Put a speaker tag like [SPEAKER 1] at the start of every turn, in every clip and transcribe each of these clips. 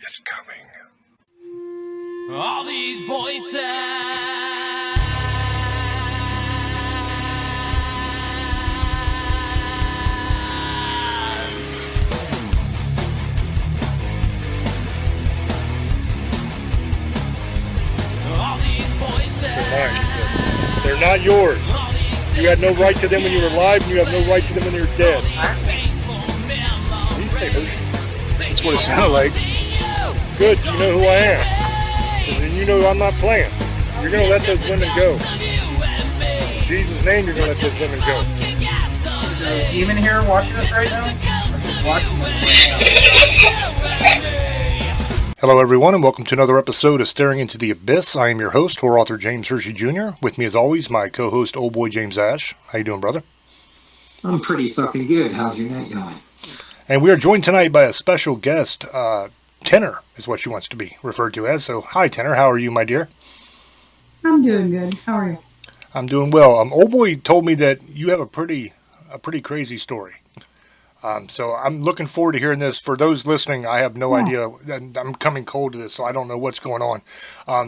[SPEAKER 1] is coming.
[SPEAKER 2] All these voices.
[SPEAKER 1] They're mine. They're not yours. You had no right to them when you were alive, and you have no right to them when you're dead. Did he say Hershey? That's what it sounded like. Good, you know who I am. And you know I'm not playing. You're going to let those women go. In Jesus' name, you're going to let those women go.
[SPEAKER 3] Is there a demon here watching us right now? Watching us right now.
[SPEAKER 1] Hello, everyone, and welcome to another episode of Staring into the Abyss. I am your host, horror author James Hershey Jr. With me, as always, my co-host, old boy James Ash. How you doing, brother?
[SPEAKER 3] I'm pretty fucking good. How's your night going?
[SPEAKER 1] And we are joined tonight by a special guest. Tenor is what she wants to be referred to as. So, hi, Tenor. How are you, my dear?
[SPEAKER 4] I'm doing good. How are you?
[SPEAKER 1] I'm doing well. Old boy told me that you have a pretty crazy story. So I'm looking forward to hearing this. For those listening, I have no idea. I'm coming cold to this, so I don't know what's going on.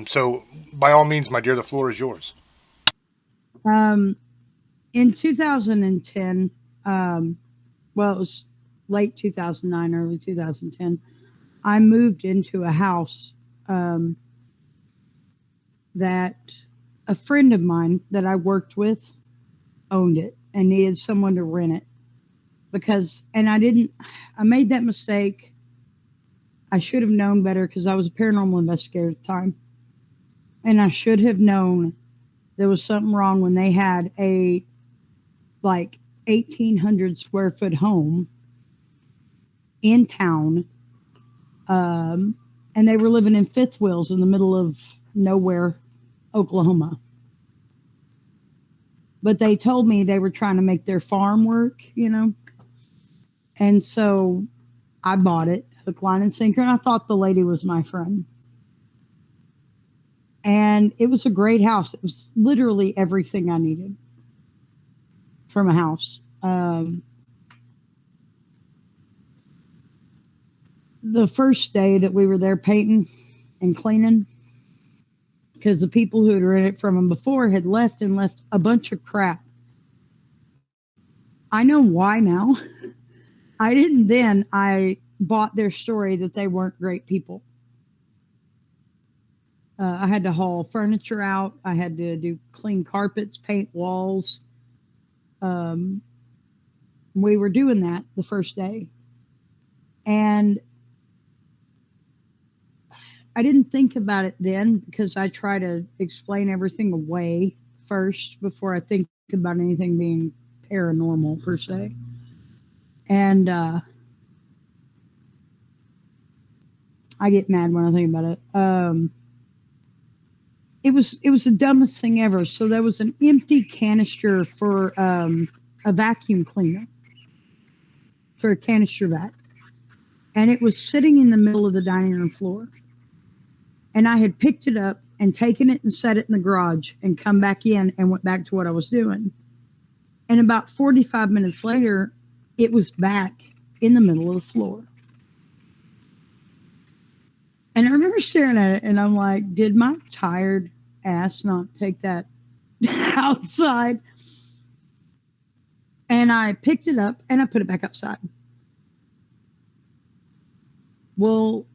[SPEAKER 1] So by all means, my dear, the floor is yours.
[SPEAKER 4] In 2010, well, it was late 2009, early 2010, I moved into a house that a friend of mine that I worked with owned it and needed someone to rent it. I made that mistake. I should have known better because I was a paranormal investigator at the time. And I should have known there was something wrong when they had a 1,800 square foot home in town. And they were living in fifth wheels in the middle of nowhere, Oklahoma. But they told me they were trying to make their farm work, And so I bought it, hook, line, and sinker, and I thought the lady was my friend. And it was a great house. It was literally everything I needed from a house. The first day that we were there painting and cleaning, because the people who had rented it from them before had left a bunch of crap. I know why now. I didn't then. I bought their story that they weren't great people. I had to haul furniture out. I had to do clean carpets, paint walls. We were doing that the first day. And I didn't think about it then because I try to explain everything away first before I think about anything being paranormal per se. And I get mad when I think about it. It was the dumbest thing ever. So there was an empty canister for a vacuum cleaner, for a canister vac. And it was sitting in the middle of the dining room floor. And I had picked it up and taken it and set it in the garage and come back in and went back to what I was doing. And about 45 minutes later, it was back in the middle of the floor. And I remember staring at it and I'm like, did my tired ass not take that outside? And I picked it up and I put it back outside. Well,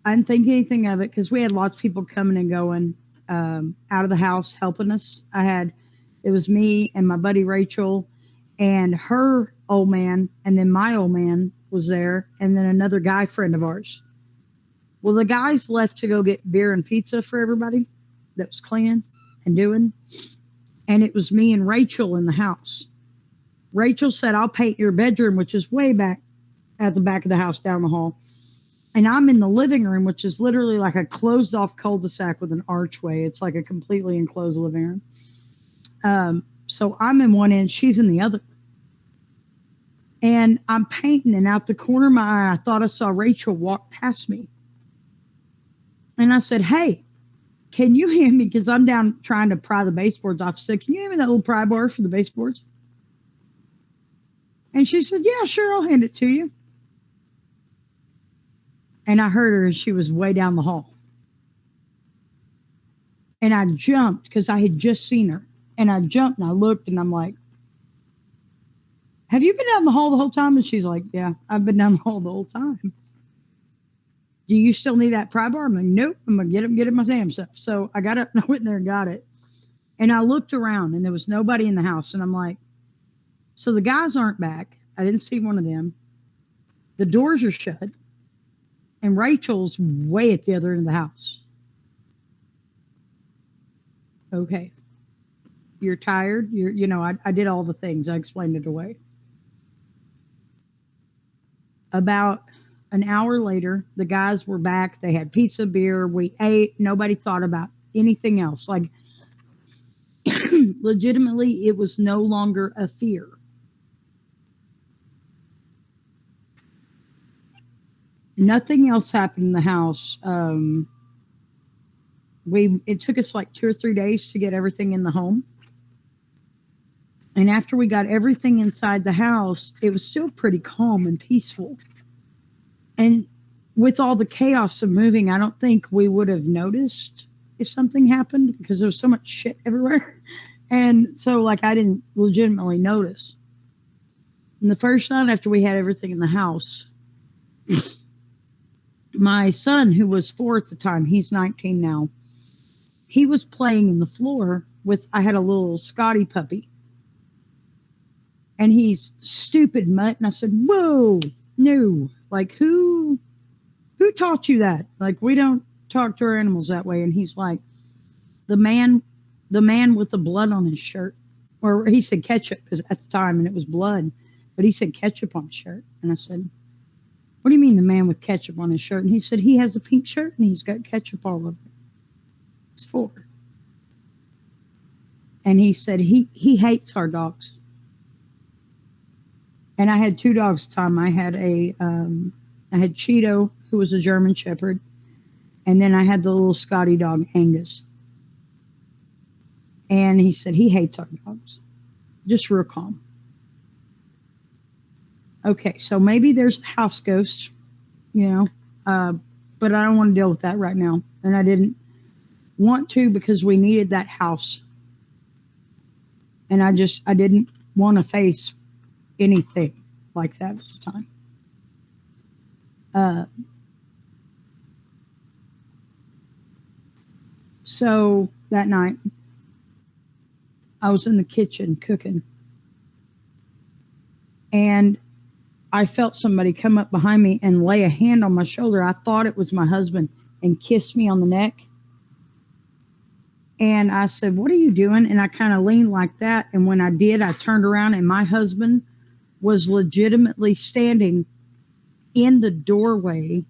[SPEAKER 4] I didn't think anything of it because we had lots of people coming and going out of the house helping us. It was me and my buddy Rachel and her old man, and then my old man was there, and then another guy friend of ours. Well, the guys left to go get beer and pizza for everybody that was cleaning and doing, and it was me and Rachel in the house. Rachel said, I'll paint your bedroom, which is way back at the back of the house down the hall. And I'm in the living room, which is literally like a closed off cul-de-sac with an archway. It's like a completely enclosed living room. So I'm in one end, she's in the other. And I'm painting, and out the corner of my eye, I thought I saw Rachel walk past me. And I said, hey, can you hand me, because I'm down trying to pry the baseboards off. I said, can you hand me that little pry bar for the baseboards? And she said, yeah, sure, I'll hand it to you. And I heard her, and she was way down the hall. And I jumped because I had just seen her. And I jumped and I looked and I'm like, have you been down the hall the whole time? And she's like, yeah, I've been down the hall the whole time. Do you still need that pry bar? I'm like, nope, I'm going to get it my damn self. So I got up and I went in there and got it. And I looked around and there was nobody in the house. And I'm like, so the guys aren't back. I didn't see one of them. The doors are shut. And Rachel's way at the other end of the house. Okay. You're tired. I did all the things. I explained it away. About an hour later, the guys were back. They had pizza, beer. We ate. Nobody thought about anything else. Like, legitimately, it was no longer a fear. Nothing else happened in the house. It took us like 2 or 3 days to get everything in the home. And after we got everything inside the house, it was still pretty calm and peaceful. And with all the chaos of moving, I don't think we would have noticed if something happened because there was so much shit everywhere. And so, like, I didn't legitimately notice. And the first night after we had everything in the house, my son, who was 4 at the time, he's 19 now, he was playing in the floor I had a little Scotty puppy. And he's stupid mutt. And I said, whoa, no. Like, who taught you that? Like, we don't talk to our animals that way. And he's like, the man with the blood on his shirt. Or he said ketchup because at the time, and it was blood. But he said ketchup on his shirt. And I said, what do you mean the man with ketchup on his shirt? And he said, he has a pink shirt and he's got ketchup all over it. It's 4. And he said he hates our dogs. And I had 2 dogs at the time. I had Cheeto, who was a German Shepherd, and then I had the little Scotty dog, Angus. And he said he hates our dogs. Just real calm. Okay, so maybe there's a house ghost, but I don't want to deal with that right now. And I didn't want to because we needed that house. And I didn't want to face anything like that at the time. So that night, I was in the kitchen cooking. And I felt somebody come up behind me and lay a hand on my shoulder. I thought it was my husband and kissed me on the neck. And I said, what are you doing? And I kind of leaned like that. And when I did, I turned around and my husband was legitimately standing in the doorway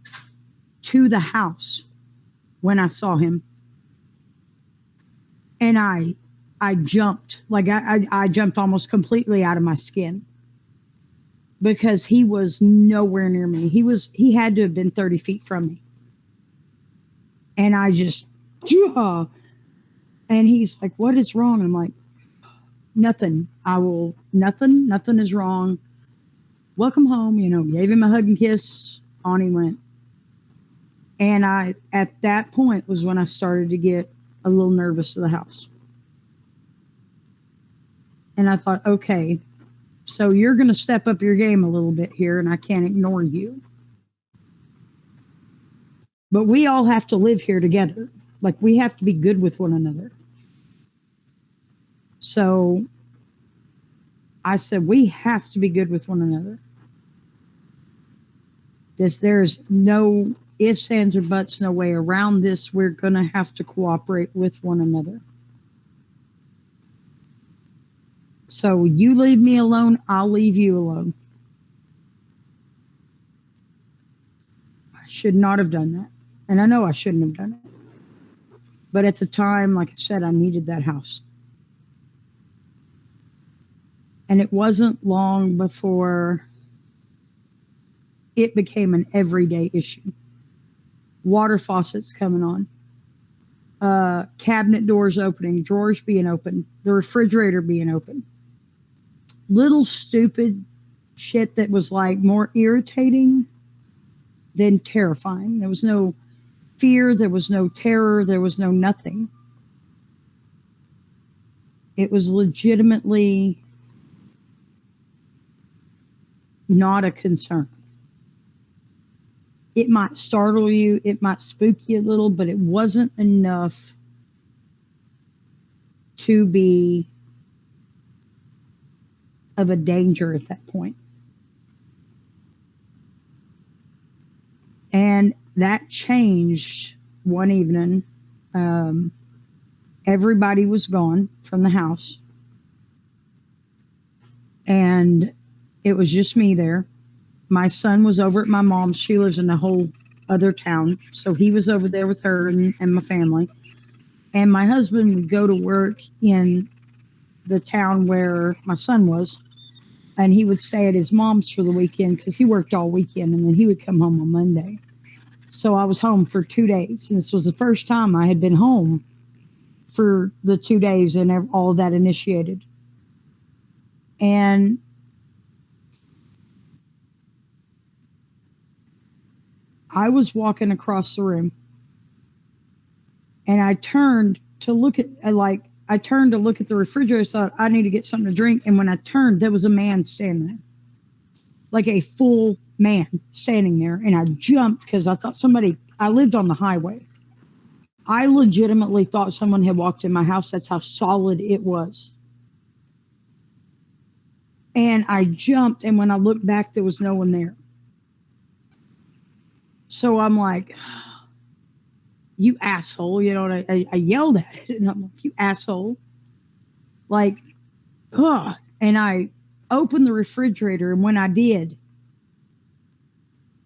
[SPEAKER 4] to the house when I saw him. And I jumped, like I jumped almost completely out of my skin because he was nowhere near me. He had to have been 30 feet from me. And I just, and he's like, what is wrong? I'm like, nothing. Nothing is wrong. Welcome home. Gave him a hug and kiss. On he went. And at that point was when I started to get a little nervous of the house. And I thought, okay, so you're going to step up your game a little bit here and I can't ignore you. But we all have to live here together. Like, we have to be good with one another. So I said, we have to be good with one another. There's no ifs, ands, or buts, no way around this. We're going to have to cooperate with one another. So you leave me alone, I'll leave you alone. I should not have done that. And I know I shouldn't have done it. But at the time, like I said, I needed that house. And it wasn't long before it became an everyday issue. Water faucets coming on. Cabinet doors opening, drawers being open, the refrigerator being open. Little stupid shit that was like more irritating then terrifying. There was no fear, there was no terror, there was no nothing. It was legitimately not a concern. It might startle you, it might spook you a little, but it wasn't enough to be of a danger at that point. And that changed one evening. Everybody was gone from the house. And it was just me there. My son was over at my mom's. She lives in a whole other town. So he was over there with her and my family. And my husband would go to work in the town where my son was. And he would stay at his mom's for the weekend because he worked all weekend. And then he would come home on Monday. So I was home for 2 days. And this was the first time I had been home for the 2 days and all of that initiated. And I was walking across the room and I turned to look at the refrigerator. I thought I need to get something to drink. And when I turned, there was a man standing there, like a full man standing there. And I jumped because I thought I lived on the highway. I legitimately thought someone had walked in my house. That's how solid it was. And I jumped, and when I looked back, there was no one there. So I'm like, you asshole. You know, and I yelled at it. And I'm like, you asshole. Like, ugh. And I opened the refrigerator, and when I did,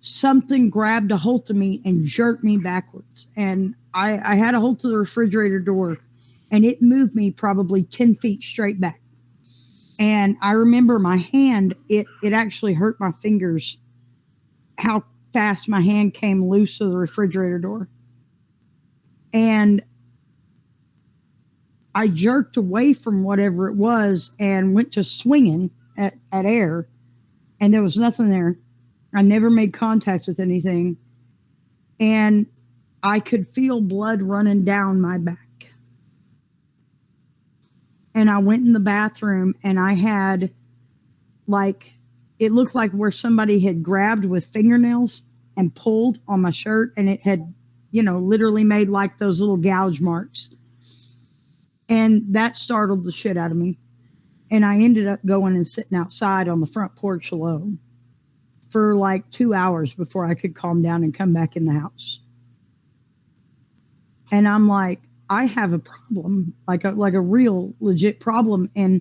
[SPEAKER 4] something grabbed a hold of me and jerked me backwards. And I had a hold to the refrigerator door, and it moved me probably 10 feet straight back. And I remember my hand, it actually hurt my fingers, how fast my hand came loose of the refrigerator door. And I jerked away from whatever it was and went to swinging at air, and there was nothing there. I never made contact with anything. And I could feel blood running down my back. And I went in the bathroom, and I had, like, it looked like where somebody had grabbed with fingernails and pulled on my shirt, and it had, literally made like those little gouge marks. And that startled the shit out of me. And I ended up going and sitting outside on the front porch alone for like 2 hours before I could calm down and come back in the house. And I'm like, I have a problem, like a real legit problem. And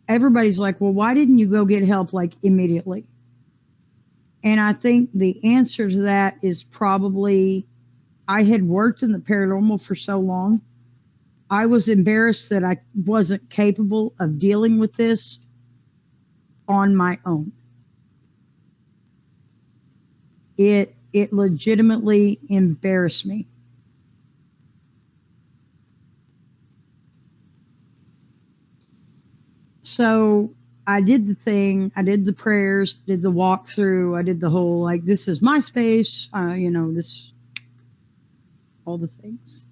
[SPEAKER 4] everybody's like, well, why didn't you go get help like immediately? And I think the answer to that is probably I had worked in the paranormal for so long. I was embarrassed that I wasn't capable of dealing with this on my own. It legitimately embarrassed me. So I did the thing, I did the prayers, did the walkthrough, I did the whole, like, this is my space, this, all the things.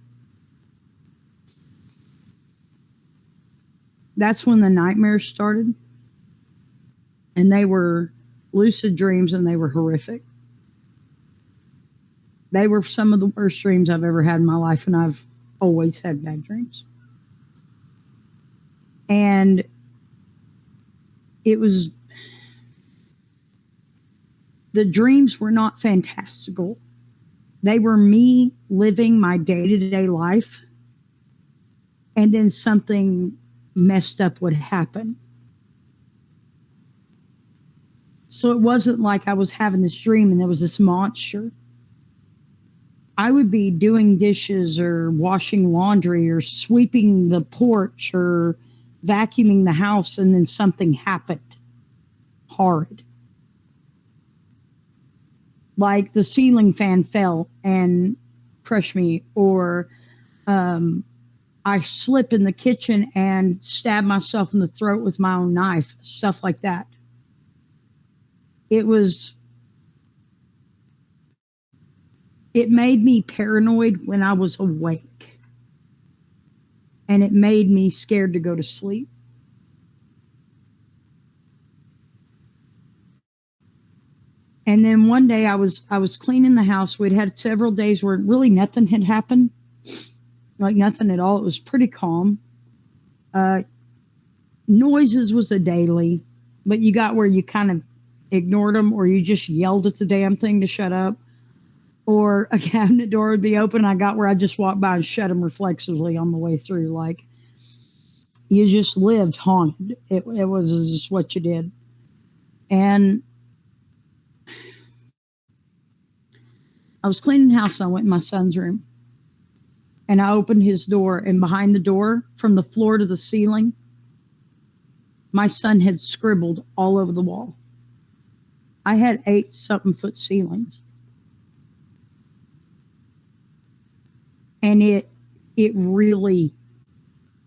[SPEAKER 4] That's when the nightmares started. And they were lucid dreams, and they were horrific. They were some of the worst dreams I've ever had in my life, and I've always had bad dreams. And the dreams were not fantastical. They were me living my day-to-day life, and then something messed up would happen. So it wasn't like I was having this dream and there was this monster. I would be doing dishes or washing laundry or sweeping the porch or vacuuming the house, and then something happened horrid. Like the ceiling fan fell and crushed me, or I slip in the kitchen and stab myself in the throat with my own knife, stuff like that. It was it made me paranoid when I was awake. And it made me scared to go to sleep. And then one day I was cleaning the house. We'd had several days where really nothing had happened. Like nothing at all. It was pretty calm. Noises was a daily, but you got where you kind of ignored them, or you just yelled at the damn thing to shut up, or a cabinet door would be open. I got where I just walked by and shut them reflexively on the way through. Like you just lived haunted. It was just what you did. And I was cleaning the house. And I went in my son's room, and I opened his door, and behind the door, from the floor to the ceiling, my son had scribbled all over the wall. I had 8-something-foot ceilings. And it really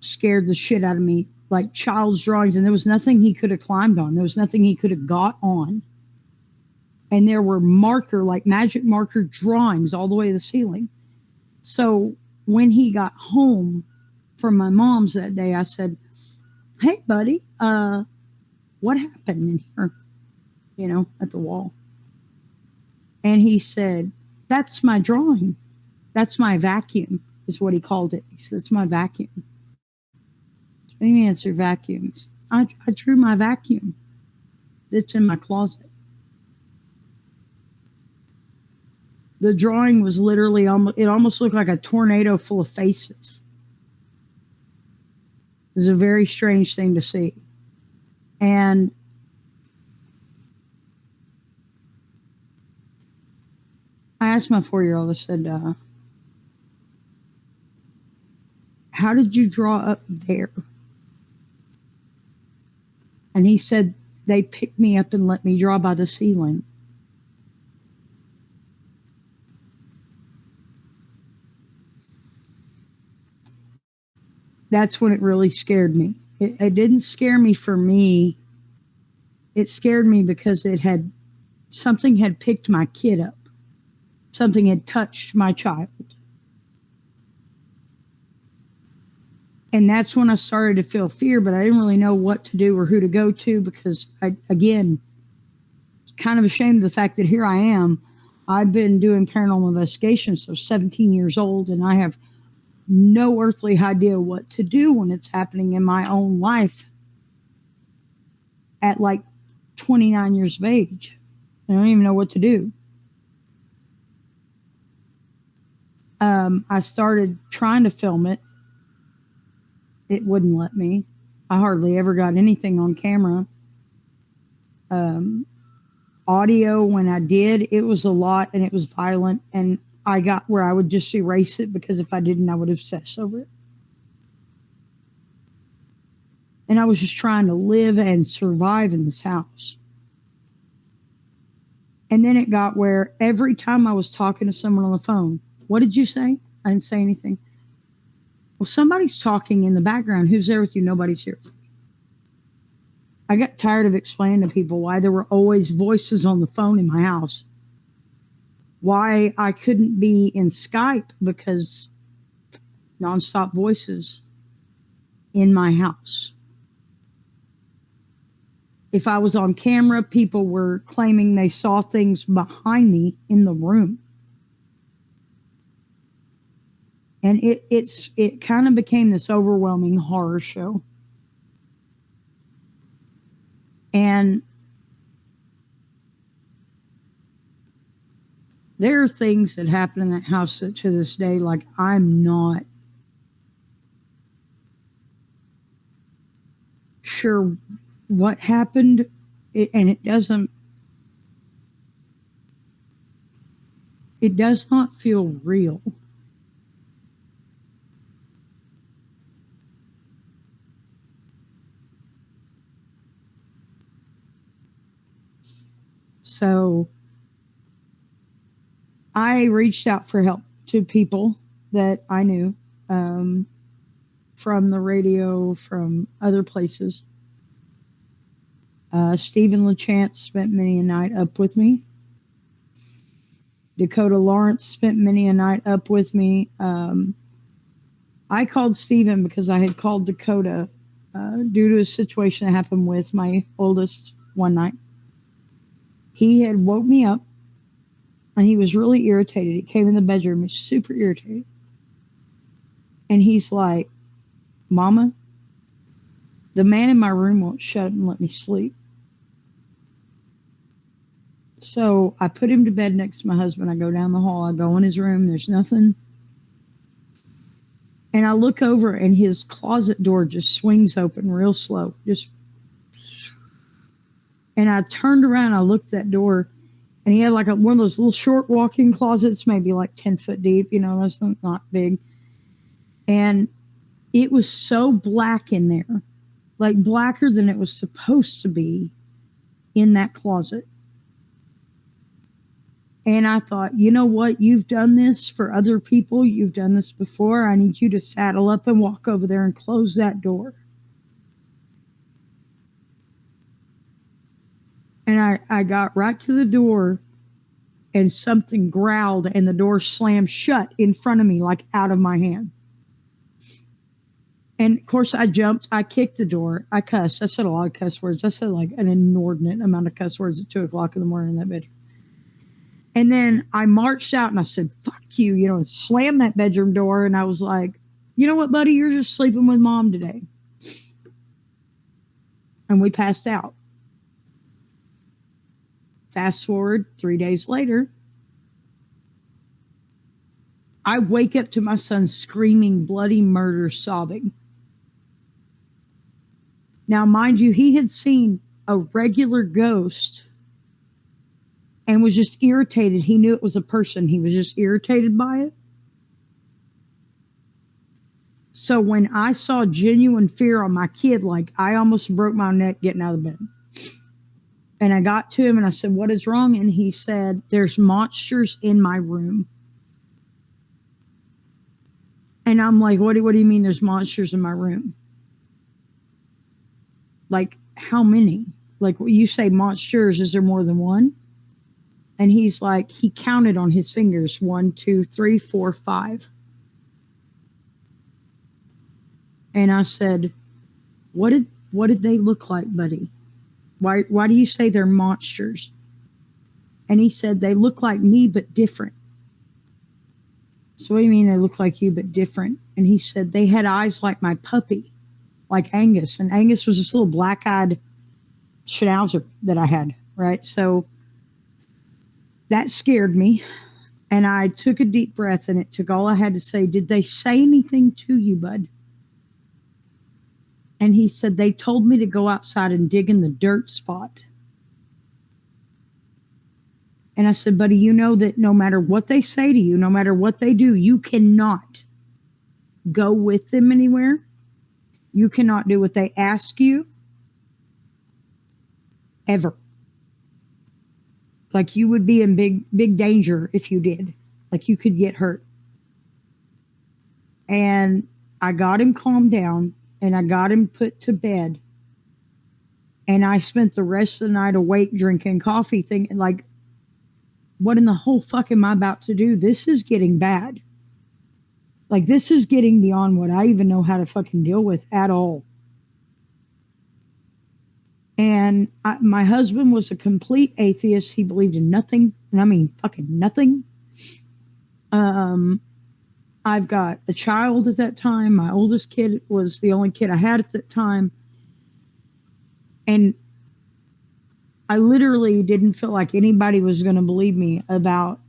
[SPEAKER 4] scared the shit out of me, like child's drawings. And there was nothing he could have climbed on. There was nothing he could have got on. And there were like magic marker drawings all the way to the ceiling. So when he got home from my mom's that day, I said, "Hey, buddy, what happened in here, at the wall?" And he said, "That's my drawing. That's my vacuum," is what he called it. He said, "That's my vacuum." What do you mean it's your vacuums? I drew my vacuum. It's in my closet. The drawing was literally it almost looked like a tornado full of faces. It was a very strange thing to see. And I asked my 4-year-old, I said, "How did you draw up there?" And he said, "They picked me up and let me draw by the ceiling." That's when it really scared me. It didn't scare me for me. It scared me because something had picked my kid up. Something had touched my child. And that's when I started to feel fear, but I didn't really know what to do or who to go to, because I, again, kind of ashamed of the fact that here I am. I've been doing paranormal investigations, so 17 years old, and I have no earthly idea what to do when it's happening in my own life at like 29 years of age. I don't even know what to do. I started trying to film it. It wouldn't let me. I hardly ever got anything on camera. Audio, when I did, it was a lot and it was violent, and I got where I would just erase it, because if I didn't, I would obsess over it. And I was just trying to live and survive in this house. And then it got where every time I was talking to someone on the phone, "What did you say?" I didn't say anything. "Well, somebody's talking in the background. Who's there with you?" "Nobody's here with me." I got tired of explaining to people why there were always voices on the phone in my house. Why I couldn't be in Skype, because nonstop voices in my house. If I was on camera, people were claiming they saw things behind me in the room. And it kind of became this overwhelming horror show. And there are things that happen in that house that to this day, like, I'm not sure what happened. And it does not feel real. So I reached out for help to people that I knew, from the radio, from other places. Stephen LeChance spent many a night up with me. Dakota Lawrence spent many a night up with me. I called Stephen because I had called Dakota due to a situation that happened with my oldest one night. He had woke me up and he was really irritated. He came in the bedroom, he's super irritated. And he's like, Mama, the man in my room won't shut up and let me sleep. So I put him to bed next to my husband. I go down the hall. I go in his room. There's nothing. And I look over and his closet door just swings open real slow. And I turned around. I looked at that door and he had like one of those little short walk-in closets, maybe like 10 foot deep. You know, that's not big. And it was so black in there, like blacker than it was supposed to be in that closet. And I thought, you know what? You've done this for other people. You've done this before. I need you to saddle up and walk over there and close that door. And I got right to the door and something growled and the door slammed shut in front of me, like out of my hand. And of course I jumped, I kicked the door, I cussed. I said a lot of cuss words. I said like an inordinate amount of cuss words at 2:00 in the morning in that bedroom. And then I marched out and I said, fuck you, you know, and slammed that bedroom door. And I was like, you know what, buddy, you're just sleeping with Mom today. And we passed out. Fast forward 3 days later, I wake up to my son screaming bloody murder, sobbing. Now, mind you, he had seen a regular ghost and was just irritated. He knew it was a person. He was just irritated by it. So when I saw genuine fear on my kid, like I almost broke my neck getting out of the bed. And I got to him and I said, what is wrong? And he said, there's monsters in my room. And I'm like, what do you mean there's monsters in my room? Like, how many? Like, when you say monsters, is there more than one? And he's like, he counted on his fingers, 1, 2, 3, 4, 5. And I said, what did they look like, buddy? Why do you say they're monsters? And he said, they look like me, but different. So what do you mean they look like you, but different? And he said, they had eyes like my puppy, like Angus. And Angus was this little black-eyed schnauzer that I had, right? So that scared me. And I took a deep breath, and it took all I had to say. Did they say anything to you, bud? And he said, they told me to go outside and dig in the dirt spot. And I said, buddy, you know that no matter what they say to you, no matter what they do, you cannot go with them anywhere. You cannot do what they ask you. Ever. Like you would be in big danger if you did. Like you could get hurt. And I got him calmed down. And I got him put to bed. And I spent the rest of the night awake drinking coffee thinking like, what in the whole fuck am I about to do? This is getting bad. Like this is getting beyond what I even know how to fucking deal with at all. And my husband was a complete atheist. He believed in nothing. And I mean fucking nothing. I've got a child at that time. My oldest kid was the only kid I had at that time. And I literally didn't feel like anybody was going to believe me about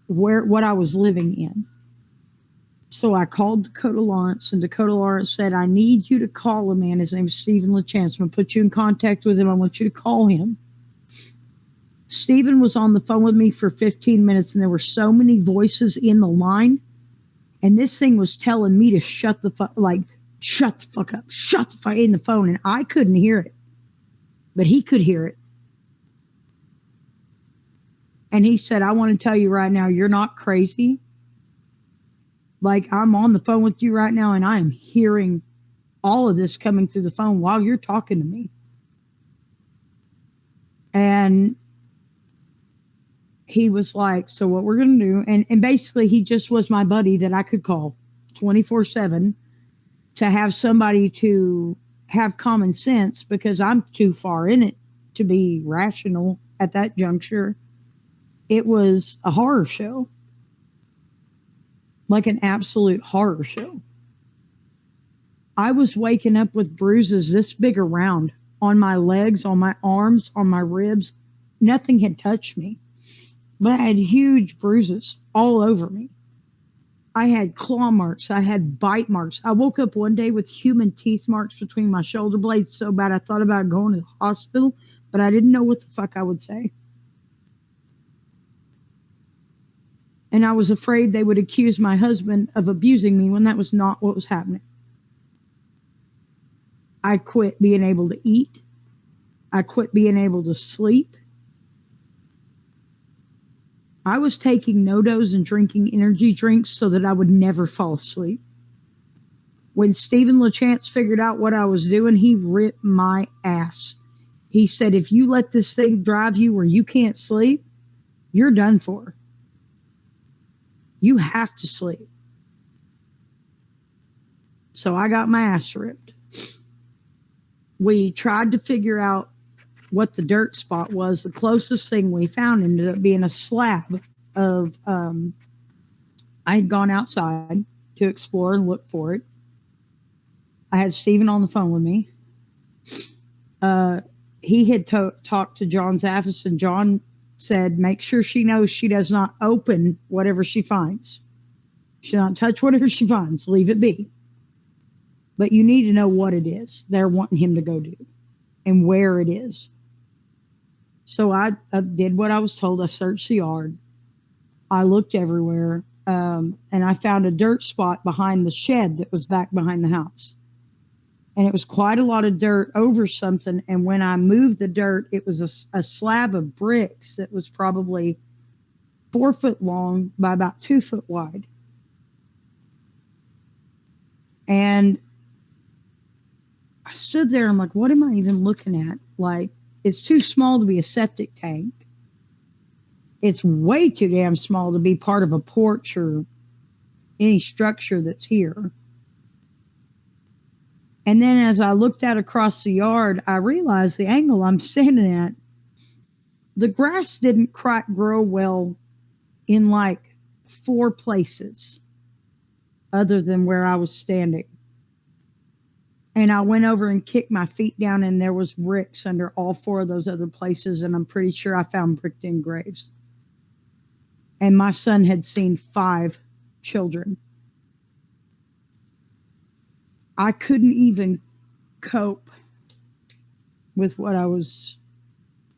[SPEAKER 4] what I was living in. So I called Dakota Lawrence, and Dakota Lawrence said, I need you to call a man. His name is Stephen LaChance. I'm going to put you in contact with him. I want you to call him. Stephen was on the phone with me for 15 minutes, and there were so many voices in the line, and this thing was telling me to shut the fuck up, in the phone, and I couldn't hear it, but he could hear it. And he said, I want to tell you right now, you're not crazy. Like, I'm on the phone with you right now, and I am hearing all of this coming through the phone while you're talking to me. And he was like, so what we're going to do, and basically he just was my buddy that I could call 24/7 to have somebody to have common sense, because I'm too far in it to be rational at that juncture. It was a horror show, like an absolute horror show. I was waking up with bruises this big around on my legs, on my arms, on my ribs. Nothing had touched me, but I had huge bruises all over me. I had claw marks. I had bite marks. I woke up one day with human teeth marks between my shoulder blades so bad I thought about going to the hospital, but I didn't know what the fuck I would say. And I was afraid they would accuse my husband of abusing me when that was not what was happening. I quit being able to eat. I quit being able to sleep. I was taking NoDoz and drinking energy drinks so that I would never fall asleep. When Stephen LaChance figured out what I was doing, he ripped my ass. He said, if you let this thing drive you where you can't sleep, you're done for. You have to sleep. So I got my ass ripped. We tried to figure out what the dirt spot was. The closest thing we found ended up being a slab of, I had gone outside to explore and look for it. I had Stephen on the phone with me. He had talked to John Zaffis, and John said, make sure she knows she does not open whatever she finds. She does not touch whatever she finds. Leave it be. But you need to know what it is they're wanting him to go do and where it is. So I did what I was told. I searched the yard. I looked everywhere, and I found a dirt spot behind the shed that was back behind the house. And it was quite a lot of dirt over something. And when I moved the dirt, it was a slab of bricks that was probably 4 foot long by about 2 foot wide. And I stood there. I'm like, what am I even looking at? Like, it's too small to be a septic tank. It's way too damn small to be part of a porch or any structure that's here. And then as I looked out across the yard, I realized the angle I'm standing at, the grass didn't quite grow well in like 4 places other than where I was standing. And I went over and kicked my feet down, and there was bricks under all 4 of those other places, and I'm pretty sure I found bricked in graves. And my son had seen 5 children. I couldn't even cope with what I was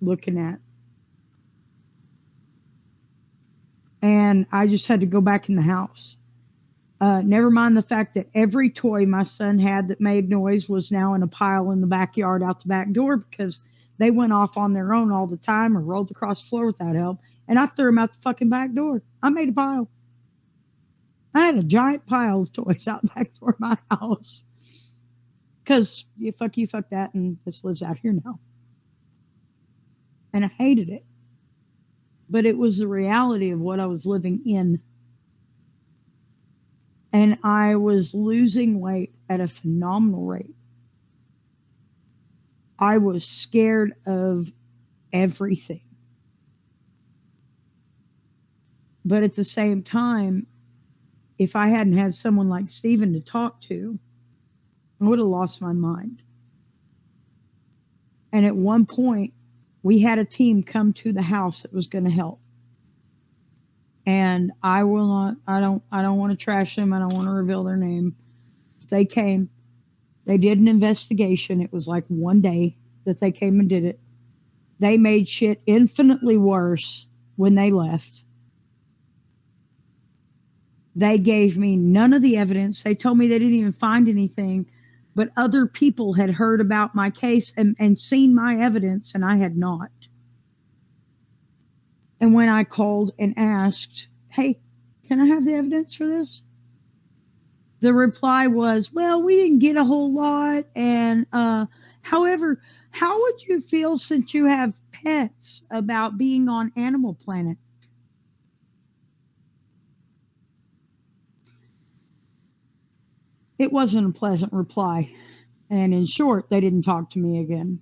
[SPEAKER 4] looking at. And I just had to go back in the house. Never mind the fact that every toy my son had that made noise was now in a pile in the backyard out the back door, because they went off on their own all the time or rolled across the floor without help. And I threw them out the fucking back door. I made a pile. I had a giant pile of toys out the back door of my house. Because you fuck that, and this lives out here now. And I hated it. But it was the reality of what I was living in. And I was losing weight at a phenomenal rate. I was scared of everything. But at the same time, if I hadn't had someone like Stephen to talk to, I would have lost my mind. And at one point, we had a team come to the house that was going to help. And I don't want to trash them. I don't want to reveal their name. They came. They did an investigation. It was like one day that they came and did it. They made shit infinitely worse when they left. They gave me none of the evidence. They told me they didn't even find anything, but other people had heard about my case and seen my evidence, and I had not. And when I called and asked, hey, can I have the evidence for this? The reply was, well, we didn't get a whole lot. And however, how would you feel, since you have pets, about being on Animal Planet? It wasn't a pleasant reply. And in short, they didn't talk to me again.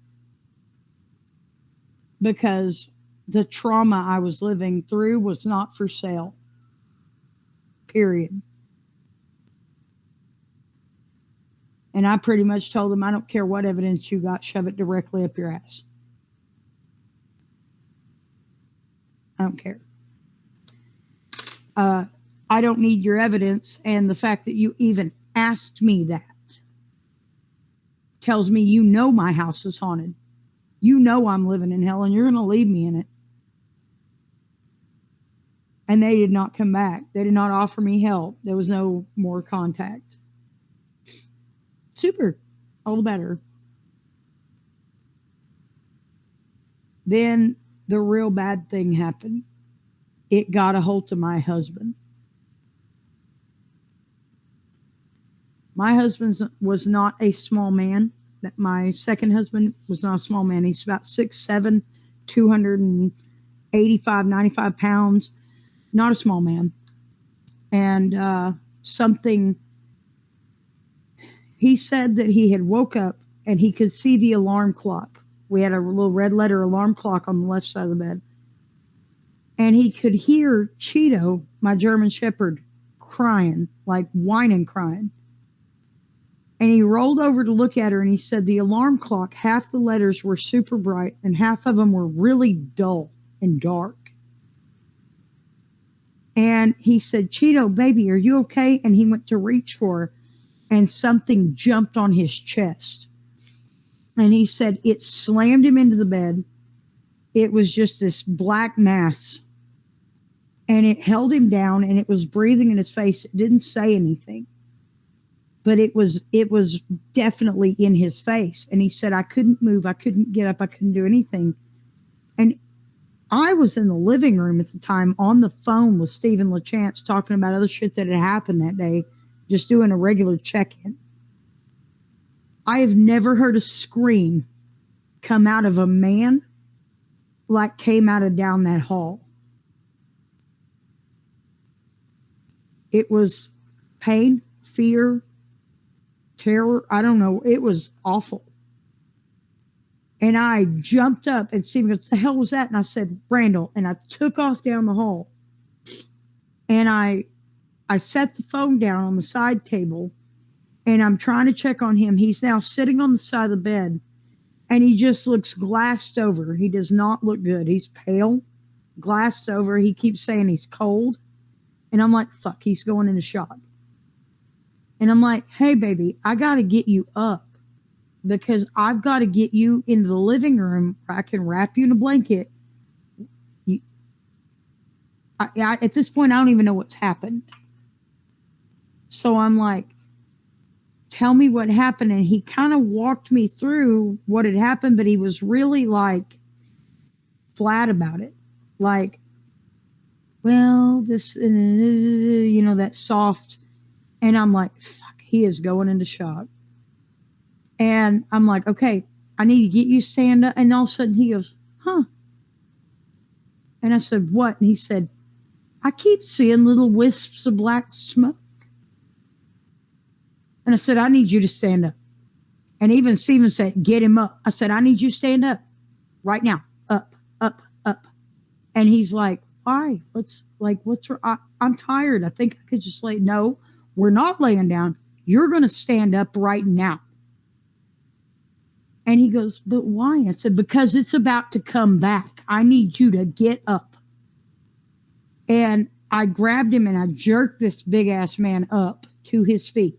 [SPEAKER 4] Because the trauma I was living through was not for sale. Period. And I pretty much told them, I don't care what evidence you got, shove it directly up your ass. I don't care. I don't need your evidence, and the fact that you even asked me that tells me you know my house is haunted. You know I'm living in hell, and you're going to leave me in it. And they did not come back. They did not offer me help. There was no more contact. Super. All the better. Then the real bad thing happened. It got a hold of my husband. My husband was not a small man. My second husband was not a small man. He's about 6'7", 285, 95 pounds. Not a small man. And he said that he had woke up and he could see the alarm clock. We had a little red letter alarm clock on the left side of the bed. And he could hear Cheeto, my German Shepherd, crying, like whining, crying. And he rolled over to look at her and he said the alarm clock, half the letters were super bright and half of them were really dull and dark. And he said, Cheeto, baby, are you okay? And he went to reach for her and something jumped on his chest. And he said it slammed him into the bed. It was just this black mass. And it held him down and it was breathing in his face. It didn't say anything. But it was definitely in his face. And he said, I couldn't move. I couldn't get up. I couldn't do anything. And I was in the living room at the time on the phone with Stephen LaChance talking about other shit that had happened that day, just doing a regular check-in. I have never heard a scream come out of a man like came out of down that hall. It was pain, fear, terror. I don't know. It was awful. And I jumped up and Stephen goes, what the hell was that? And I said, Randall. And I took off down the hall. And I set the phone down on the side table. And I'm trying to check on him. He's now sitting on the side of the bed. And he just looks glassed over. He does not look good. He's pale, glassed over. He keeps saying he's cold. And I'm like, fuck, he's going into shock. And I'm like, hey, baby, I got to get you up because I've got to get you into the living room where I can wrap you in a blanket. At this point, I don't even know what's happened. So I'm like, tell me what happened. And he kind of walked me through what had happened, but he was really like flat about it. Like, well, this, that soft. And I'm like, fuck, he is going into shock. And I'm like, okay, I need to get you stand up. And all of a sudden he goes, huh. And I said, what? And he said, I keep seeing little wisps of black smoke. And I said, I need you to stand up. And even Stephen said, get him up. I said, I need you to stand up right now. Up, up, up. And he's like, why? What's wrong? I'm tired. I think I could just lay. No, we're not laying down. You're going to stand up right now. And he goes, but why? I said, because it's about to come back. I need you to get up. And I grabbed him and I jerked this big ass man up to his feet.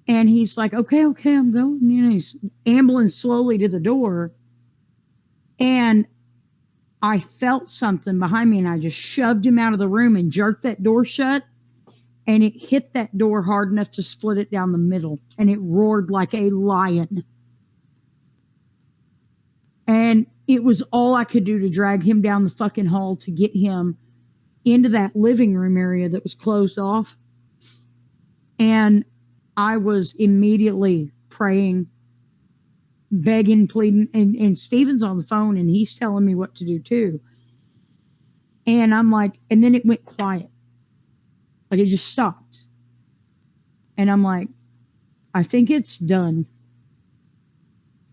[SPEAKER 4] And he's like, okay, I'm going. He's ambling slowly to the door. And I felt something behind me and I just shoved him out of the room and jerked that door shut. And it hit that door hard enough to split it down the middle. And it roared like a lion. And it was all I could do to drag him down the fucking hall to get him into that living room area that was closed off. And I was immediately praying, begging, pleading. And Stephen's on the phone and he's telling me what to do too. And I'm like, and then it went quiet. Like it just stopped. And I'm like, I think it's done.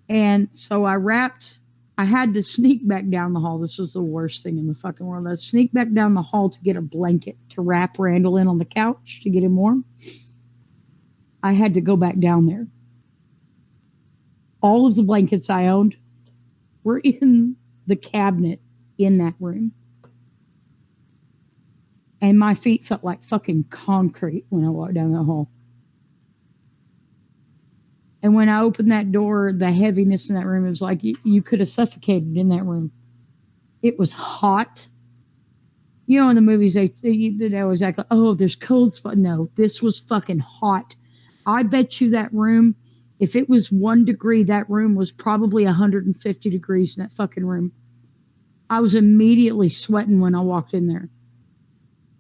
[SPEAKER 4] And so I had to sneak back down the hall. This was the worst thing in the fucking world. I sneaked back down the hall to get a blanket to wrap Randall in on the couch to get him warm. I had to go back down there. All of the blankets I owned were in the cabinet in that room. And my feet felt like fucking concrete when I walked down the hall. And when I opened that door, the heaviness in that room, it was like you could have suffocated in that room. It was hot. You know, in the movies, they always act like, oh, there's cold spot. No, this was fucking hot. I bet you that room, if it was 1 degree, that room was probably 150 degrees in that fucking room. I was immediately sweating when I walked in there.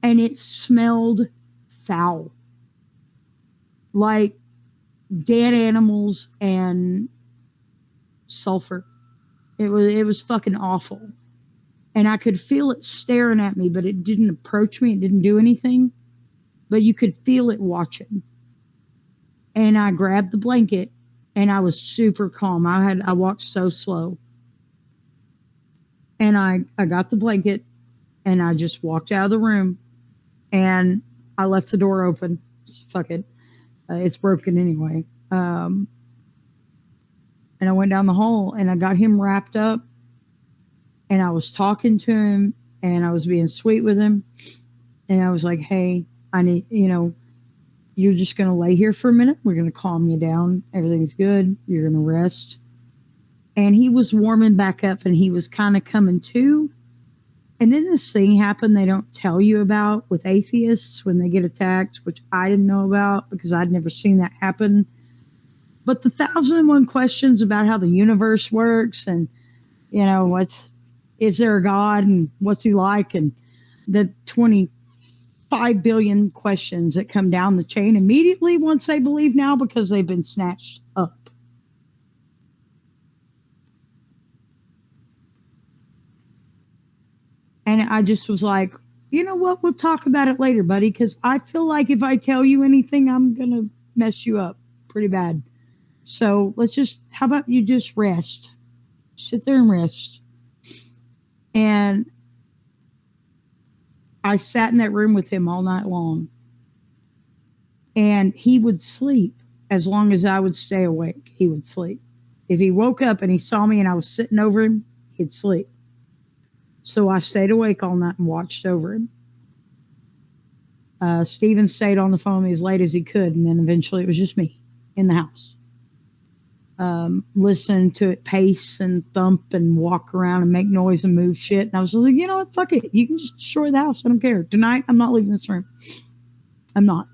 [SPEAKER 4] And it smelled foul. Like dead animals and sulfur. It was fucking awful. And I could feel it staring at me, but it didn't approach me. It didn't do anything. But you could feel it watching. And I grabbed the blanket and I was super calm. I walked so slow. And I got the blanket and I just walked out of the room and I left the door open. Fuck it. It's broken anyway. And I went down the hall and I got him wrapped up and I was talking to him and I was being sweet with him. And I was like, hey, I need, you're just going to lay here for a minute. We're going to calm you down. Everything's good. You're going to rest. And he was warming back up and he was kind of coming to. And then this thing happened they don't tell you about with atheists when they get attacked, which I didn't know about because I'd never seen that happen. But the 1,001 questions about how the universe works and, is there a God and what's he like? And the 25 billion questions that come down the chain immediately once they believe now because they've been snatched up. And I just was like, you know what? We'll talk about it later, buddy, because I feel like if I tell you anything, I'm going to mess you up pretty bad. So how about you just rest? Sit there and rest. And I sat in that room with him all night long. And he would sleep as long as I would stay awake. He would sleep. If he woke up and he saw me and I was sitting over him, he'd sleep. So I stayed awake all night and watched over him. Steven stayed on the phone as late as he could, and then eventually it was just me in the house. Listening to it pace and thump and walk around and make noise and move shit. And I was like, you know what? Fuck it. You can just destroy the house. I don't care. Tonight, I'm not leaving this room. I'm not.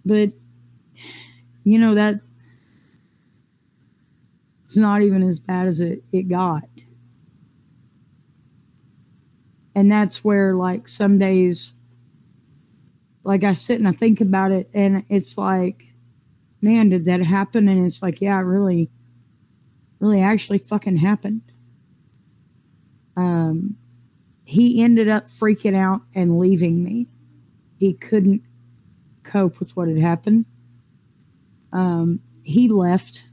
[SPEAKER 4] But, that it's not even as bad as it got. And that's where, like, some days, like, I sit and I think about it, and it's like, man, did that happen? And it's like, yeah, it really, really actually fucking happened. He ended up freaking out and leaving me. He couldn't cope with what had happened. He left.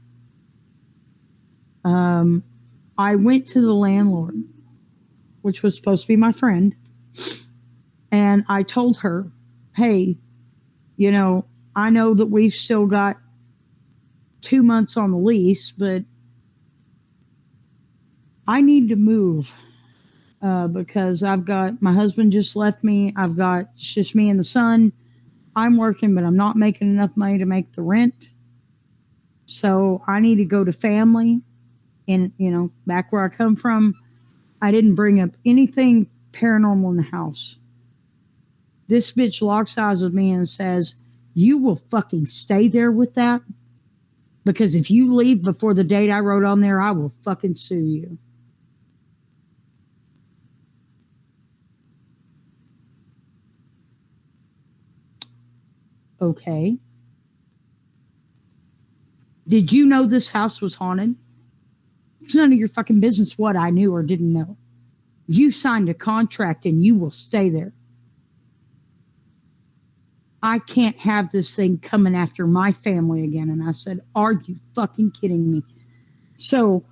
[SPEAKER 4] I went to the landlord, which was supposed to be my friend, and I told her, hey, I know that we've still got 2 months on the lease, but I need to move because my husband just left me. It's just me and the son. I'm working, but I'm not making enough money to make the rent. So I need to go to family. And, back where I come from, I didn't bring up anything paranormal in the house. This bitch locks eyes with me and says, you will fucking stay there with that? Because if you leave before the date I wrote on there, I will fucking sue you. Okay. Did you know this house was haunted? It's none of your fucking business what I knew or didn't know. You signed a contract and you will stay there. I can't have this thing coming after my family again. And I said, are you fucking kidding me? So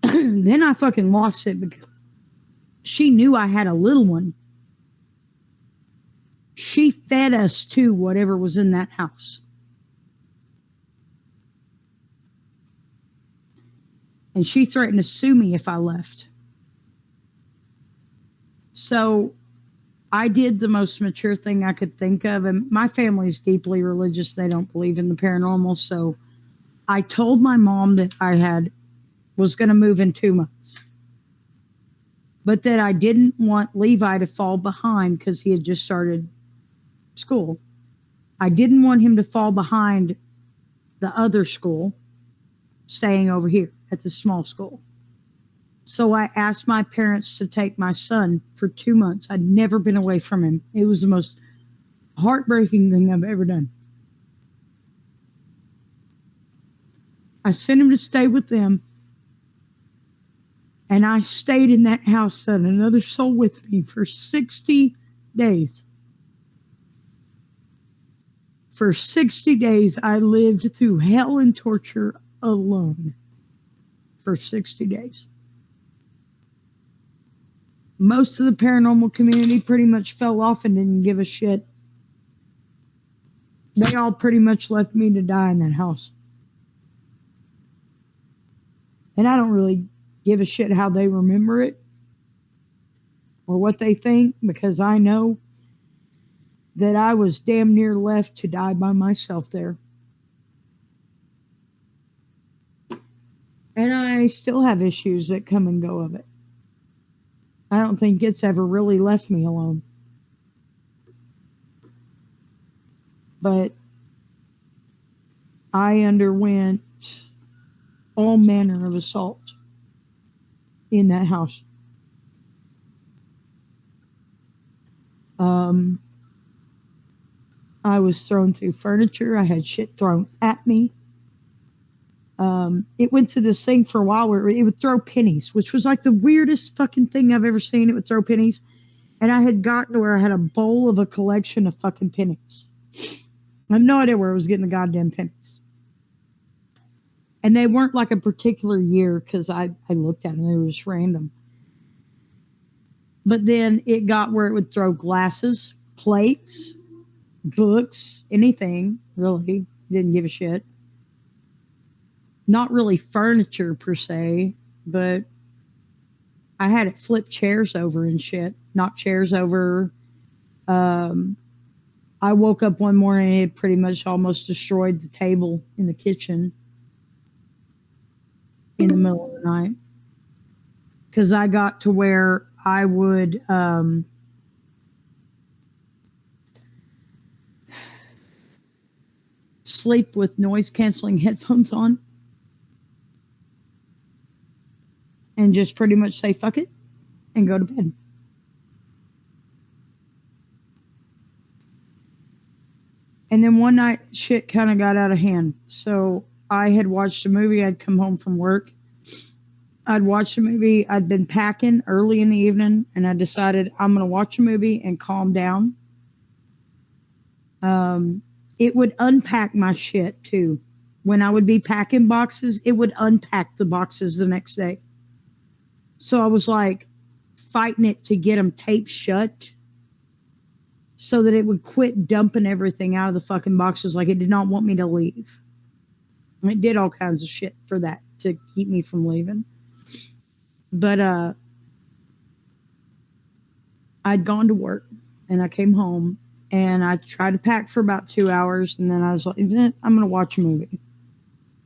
[SPEAKER 4] then I fucking lost it because she knew I had a little one. She fed us to whatever was in that house. And she threatened to sue me if I left. So I did the most mature thing I could think of. And my family's deeply religious. They don't believe in the paranormal. So I told my mom that I was going to move in 2 months. But that I didn't want Levi to fall behind because he had just started school. I didn't want him to fall behind the other school, staying over here at the small school. So I asked my parents to take my son for 2 months. I'd never been away from him. It was the most heartbreaking thing I've ever done. I sent him to stay with them. And I stayed in that house and another soul with me for 60 days. For 60 days, I lived through hell and torture alone. For 60 days. Most of the paranormal community pretty much fell off and didn't give a shit. They all pretty much left me to die in that house. And I don't really give a shit how they remember it or what they think, because I know that I was damn near left to die by myself there. And I still have issues that come and go of it. I don't think it's ever really left me alone. But I underwent all manner of assault in that house. I was thrown through furniture. I had shit thrown at me. It went to this thing for a while where it would throw pennies, which was like the weirdest fucking thing I've ever seen. It would throw pennies. And I had gotten to where I had a bowl of a collection of fucking pennies. I have no idea where I was getting the goddamn pennies. And they weren't like a particular year because I looked at them. They were just random. But then it got where it would throw glasses, plates, books, anything, really. Didn't give a shit. Not really furniture per se, but I had it flip chairs over and shit. Knock chairs over. I woke up one morning and it pretty much almost destroyed the table in the kitchen in the middle of the night. Because I got to where I would sleep with noise-canceling headphones on. And just pretty much say, fuck it, and go to bed. And then one night, shit kind of got out of hand. So I had watched a movie. I'd come home from work. I'd watched a movie. I'd been packing early in the evening, and I decided I'm going to watch a movie and calm down. It would unpack my shit, too. When I would be packing boxes, it would unpack the boxes the next day. So I was like fighting it to get them taped shut so that it would quit dumping everything out of the fucking boxes. Like it did not want me to leave. And it did all kinds of shit for that to keep me from leaving. But I'd gone to work and I came home and I tried to pack for about 2 hours. And then I was like, I'm going to watch a movie.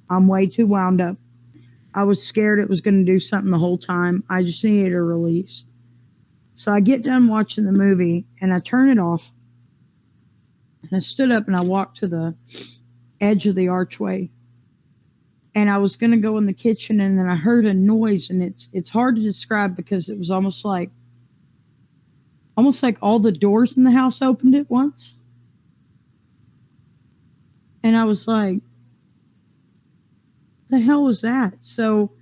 [SPEAKER 4] I'm way too wound up. I was scared it was going to do something the whole time. I just needed a release. So I get done watching the movie and I turn it off. And I stood up and I walked to the edge of the archway. And I was going to go in the kitchen and then I heard a noise, and it's hard to describe because it was almost like all the doors in the house opened at once. And I was like, the hell was that? So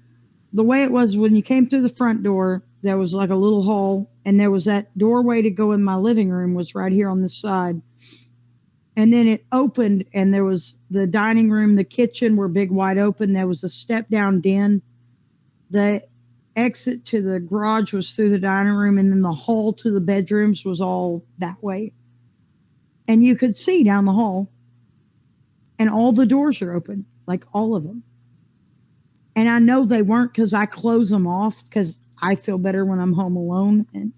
[SPEAKER 4] the way it was, when you came through the front door, there was like a little hall, and there was that doorway to go in my living room was right here on this side. And then it opened, and there was the dining room, the kitchen were big wide open. There was a step down den. The exit to the garage was through the dining room, and then the hall to the bedrooms was all that way. And you could see down the hall, and all the doors are open, like all of them. And I know they weren't because I close them off because I feel better when I'm home alone and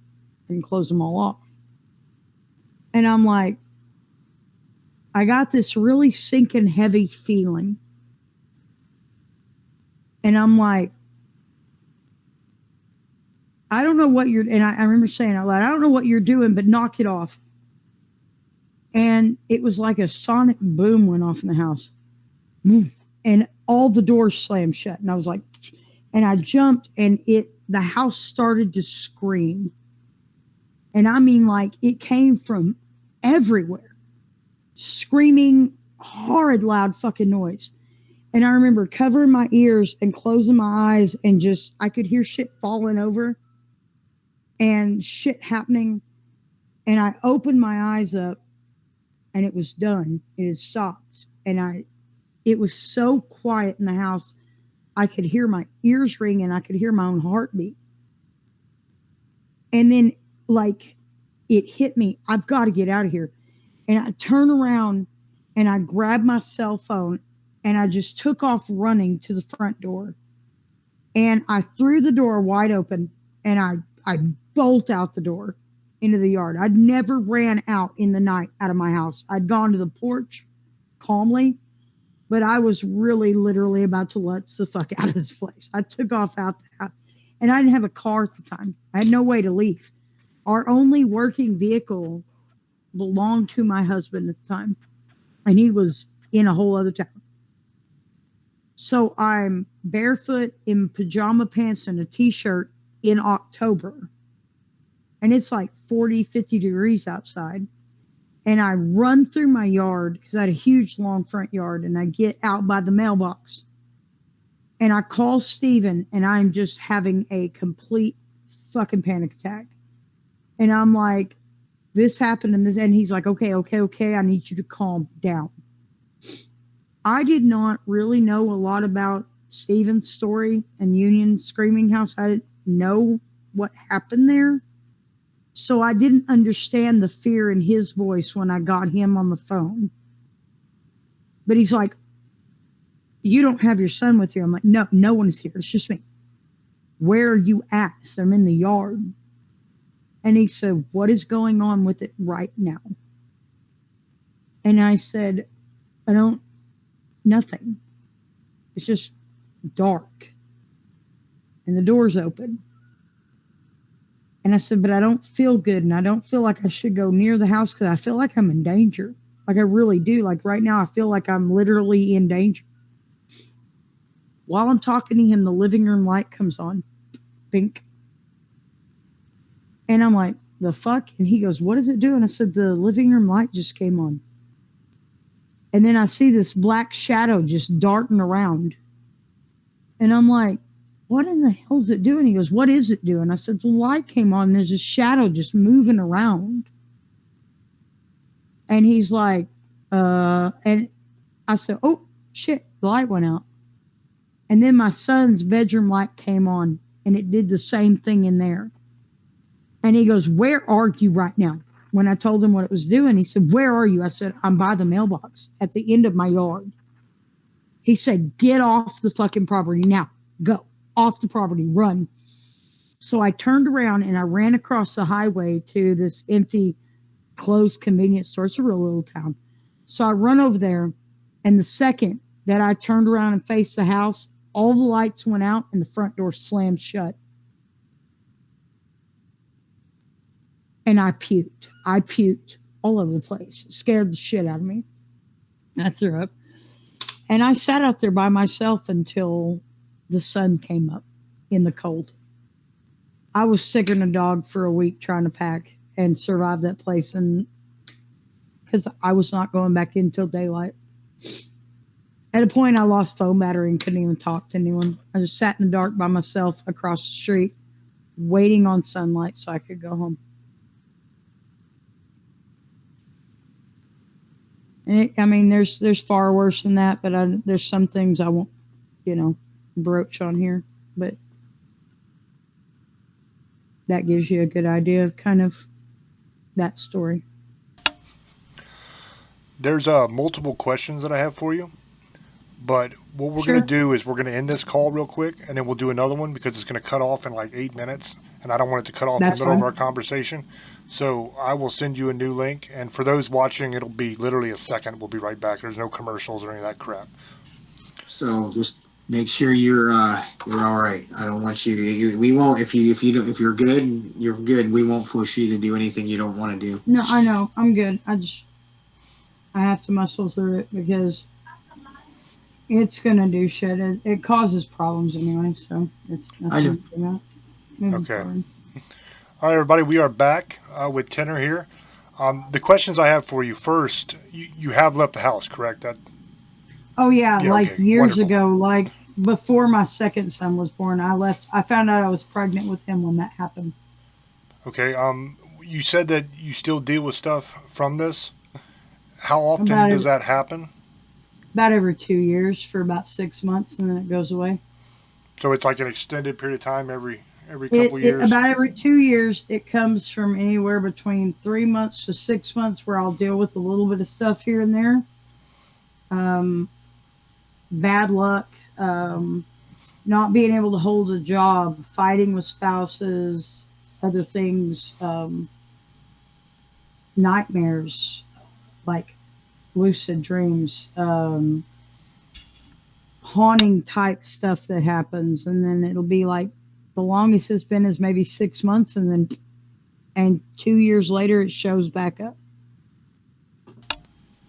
[SPEAKER 4] close them all off. And I'm like, I got this really sinking heavy feeling. And I'm like, I don't know what you're, and I remember saying out loud, I don't know what you're doing, but knock it off. And it was like a sonic boom went off in the house. And all the doors slammed shut. And I was like, and I jumped, and the house started to scream. And I mean, like, it came from everywhere. Screaming, horrid, loud fucking noise. And I remember covering my ears and closing my eyes, and just, I could hear shit falling over and shit happening. And I opened my eyes up, and it was done. It had stopped. And it was so quiet in the house. I could hear my ears ring, and I could hear my own heartbeat. And then, like, it hit me. I've got to get out of here. And I turned around, and I grabbed my cell phone, and I just took off running to the front door. And I threw the door wide open, and I bolt out the door into the yard. I'd never ran out in the night out of my house. I'd gone to the porch calmly, but I was really literally about to let the fuck out of this place. I took off out the house, and I didn't have a car at the time. I had no way to leave. Our only working vehicle belonged to my husband at the time, and he was in a whole other town. So I'm barefoot in pajama pants and a t-shirt in October, and it's like 40, 50 degrees outside. And I run through my yard because I had a huge long front yard, and I get out by the mailbox, and I call Steven, and I'm just having a complete fucking panic attack. And I'm like, this happened, and he's like, okay, I need you to calm down. I did not really know a lot about Steven's story and Union Screaming House. I didn't know what happened there. So I didn't understand the fear in his voice when I got him on the phone. But he's like, you don't have your son with you. I'm like, no one's here. It's just me. Where are you at? I said, I'm in the yard. And he said, what is going on with it right now? And I said, nothing. It's just dark. And the door's open. And I said, but I don't feel good, and I don't feel like I should go near the house because I feel like I'm in danger. Like I really do. Like right now, I feel like I'm literally in danger. While I'm talking to him, the living room light comes on. Pink. And I'm like, the fuck? And he goes, what is it doing? I said, the living room light just came on. And then I see this black shadow just darting around. And I'm like, what in the hell is it doing? He goes, what is it doing? I said, the light came on. And there's a shadow just moving around. And he's like, and I said, oh, shit, the light went out. And then my son's bedroom light came on, and it did the same thing in there. And he goes, where are you right now? When I told him what it was doing, he said, where are you? I said, I'm by the mailbox at the end of my yard. He said, get off the fucking property now. Go off the property, run. So I turned around and I ran across the highway to this empty, closed convenience store. It's a real little town. So I run over there, and the second that I turned around and faced the house, all the lights went out and the front door slammed shut. And I puked. I puked all over the place. It scared the shit out of me. I threw up. And I sat out there by myself until the sun came up in the cold. I was sicker than a dog for a week trying to pack and survive that place, and because I was not going back in till daylight. At a point, I lost phone battery and couldn't even talk to anyone. I just sat in the dark by myself across the street, waiting on sunlight so I could go home. I mean, there's far worse than that, but there's some things I won't, broach on here. But that gives you a good idea of kind of that story.
[SPEAKER 1] There's multiple questions that I have for you, but what we're
[SPEAKER 4] Sure.
[SPEAKER 1] going to do is we're going to end this call real quick, and then we'll do another one because it's going to cut off in like 8 minutes, and I don't want it to cut off
[SPEAKER 4] That's
[SPEAKER 1] in the middle of
[SPEAKER 4] fine.
[SPEAKER 1] our conversation. So I will send you a new link, and for those watching, it'll be literally a second. We'll be right back. There's no commercials or any of that crap.
[SPEAKER 5] So just make sure you're all right. I don't want you. We won't if you're good. You're good. We won't push you to do anything you don't want to do.
[SPEAKER 4] No, I know. I'm good. I have to muscle through it because it's gonna do shit. It causes problems anyway, so it's nothing
[SPEAKER 5] I know.
[SPEAKER 4] to do about. Moving
[SPEAKER 1] Okay.
[SPEAKER 4] forward.
[SPEAKER 1] All right, everybody, we are back with Tenor here. The questions I have for you first, you have left the house, correct?
[SPEAKER 4] Oh yeah,
[SPEAKER 1] Yeah,
[SPEAKER 4] like
[SPEAKER 1] okay.
[SPEAKER 4] years
[SPEAKER 1] Wonderful.
[SPEAKER 4] ago, like before my second son was born, I left. I found out I was pregnant with him when that happened.
[SPEAKER 1] Okay. You said that you still deal with stuff from this. How often
[SPEAKER 4] About
[SPEAKER 1] does
[SPEAKER 4] it-
[SPEAKER 1] that happen?
[SPEAKER 4] About every 2 years for about 6 months, and then it goes away.
[SPEAKER 1] So it's like an extended period of time every couple years.
[SPEAKER 4] About every 2 years, it comes from anywhere between 3 months to 6 months, where I'll deal with a little bit of stuff here and there. Bad luck, not being able to hold a job, fighting with spouses, other things, nightmares, like lucid dreams, haunting type stuff that happens, and then it'll be like the longest it's been is maybe 6 months, and 2 years later it shows back up.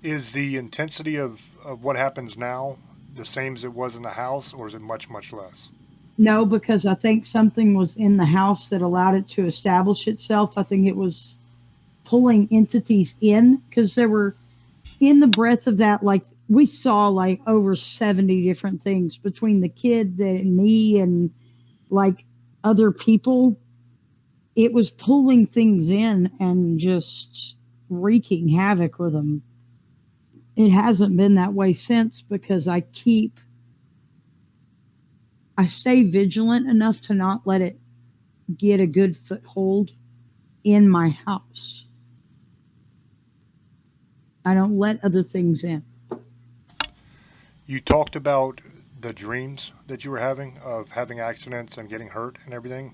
[SPEAKER 1] Is the intensity of what happens now the same as it was in the house, or is it much, much less?
[SPEAKER 4] No, because I think something was in the house that allowed it to establish itself. I think it was pulling entities in, because there were, in the breadth of that, like we saw like over 70 different things between the kid and me and like other people. It was pulling things in and just wreaking havoc with them. It hasn't been that way since, because I stay vigilant enough to not let it get a good foothold in my house. I don't let other things in.
[SPEAKER 1] You talked about the dreams that you were having of having accidents and getting hurt and everything.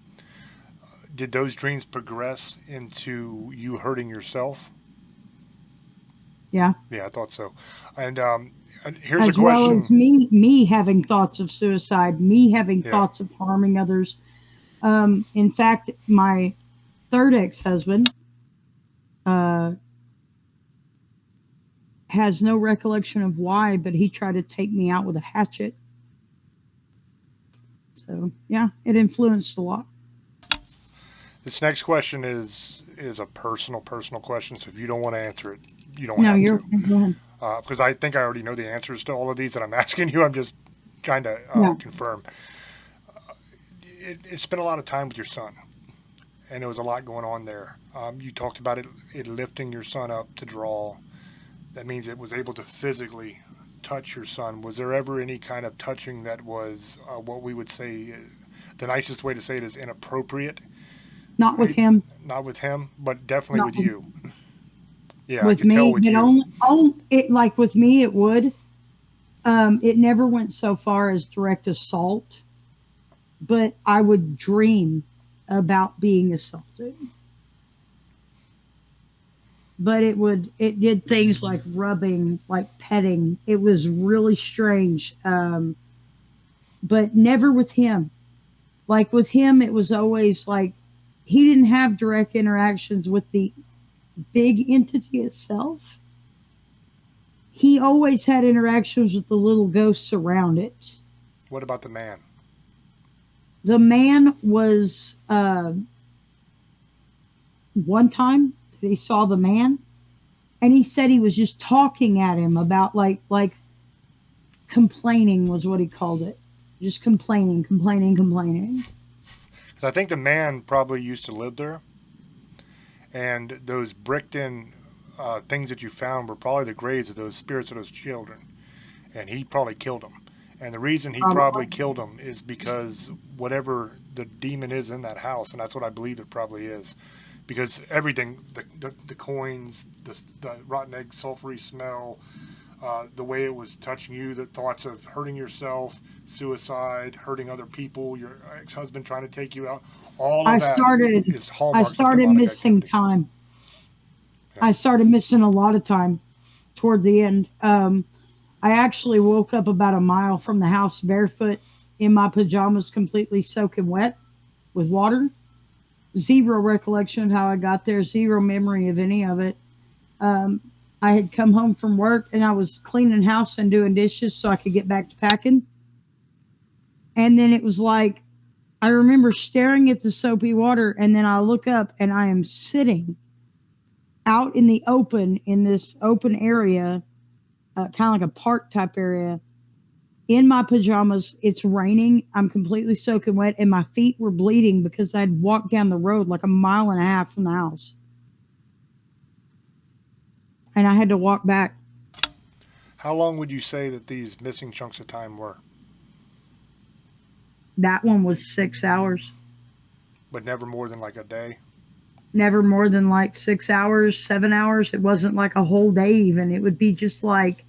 [SPEAKER 1] Did those dreams progress into you hurting yourself?
[SPEAKER 4] Yeah.
[SPEAKER 1] Yeah, I thought so. And here's
[SPEAKER 4] As
[SPEAKER 1] a question.
[SPEAKER 4] well as me having thoughts of suicide, me having
[SPEAKER 1] Yeah.
[SPEAKER 4] thoughts of harming others. In fact, my third ex-husband has no recollection of why, but he tried to take me out with a hatchet. So yeah, it influenced a lot.
[SPEAKER 1] This next question is a personal question. So if you don't want to answer it, you don't
[SPEAKER 4] No,
[SPEAKER 1] have
[SPEAKER 4] you're
[SPEAKER 1] to.
[SPEAKER 4] go ahead.
[SPEAKER 1] Because I think I already know the answers to all of these that I'm asking you. I'm just trying to
[SPEAKER 4] Yeah.
[SPEAKER 1] confirm. It spent a lot of time with your son, and there was a lot going on there. You talked about it lifting your son up to draw. That means it was able to physically touch your son. Was there ever any kind of touching that was what we would say, the nicest way to say it is inappropriate?
[SPEAKER 4] Not with
[SPEAKER 1] Right?
[SPEAKER 4] him.
[SPEAKER 1] Not with him, but definitely
[SPEAKER 4] Not
[SPEAKER 1] with
[SPEAKER 4] with-
[SPEAKER 1] you. Yeah, I
[SPEAKER 4] With
[SPEAKER 1] could tell
[SPEAKER 4] me,
[SPEAKER 1] with
[SPEAKER 4] but
[SPEAKER 1] you.
[SPEAKER 4] it, like with me, it would. It never went so far as direct assault, but I would dream about being assaulted. But it did things like rubbing, like petting. It was really strange. But never with him. Like with him, it was always like he didn't have direct interactions with the big entity itself. He always had interactions with the little ghosts around it.
[SPEAKER 1] What about the man?
[SPEAKER 4] The man was one time he saw the man, and he said he was just talking at him about like complaining was what he called it, just complaining.
[SPEAKER 1] 'Cause I think the man probably used to live there, and those bricked-in things that you found were probably the graves of those spirits of those children, and he probably killed them. And the reason he probably killed them is because whatever the demon is in that house, and that's what I believe it probably is, because everything, the coins, the rotten egg sulfury smell, the way it was touching you, the thoughts of hurting yourself, suicide, hurting other people, your ex-husband trying to take you out, all of that is hallmarks
[SPEAKER 4] I started
[SPEAKER 1] of demonic
[SPEAKER 4] missing
[SPEAKER 1] activity.
[SPEAKER 4] time.
[SPEAKER 1] Yeah.
[SPEAKER 4] I started missing a lot of time toward the end. I actually woke up about a mile from the house barefoot in my pajamas, completely soaking wet with water. Zero recollection of how I got there, zero memory of any of it. I had come home from work and I was cleaning house and doing dishes so I could get back to packing. And then it was like, I remember staring at the soapy water, and then I look up and I am sitting out in the open, in this open area, kind of like a park type area, in my pajamas. It's raining. I'm completely soaking wet, and my feet were bleeding because I'd walked down the road like a mile and a half from the house. And I had to walk back.
[SPEAKER 1] How long would you say that these missing chunks of time were?
[SPEAKER 4] That one was 6 hours.
[SPEAKER 1] But never more than like a day?
[SPEAKER 4] Never more than like 6 hours, 7 hours. It wasn't like a whole day even. It would be just like,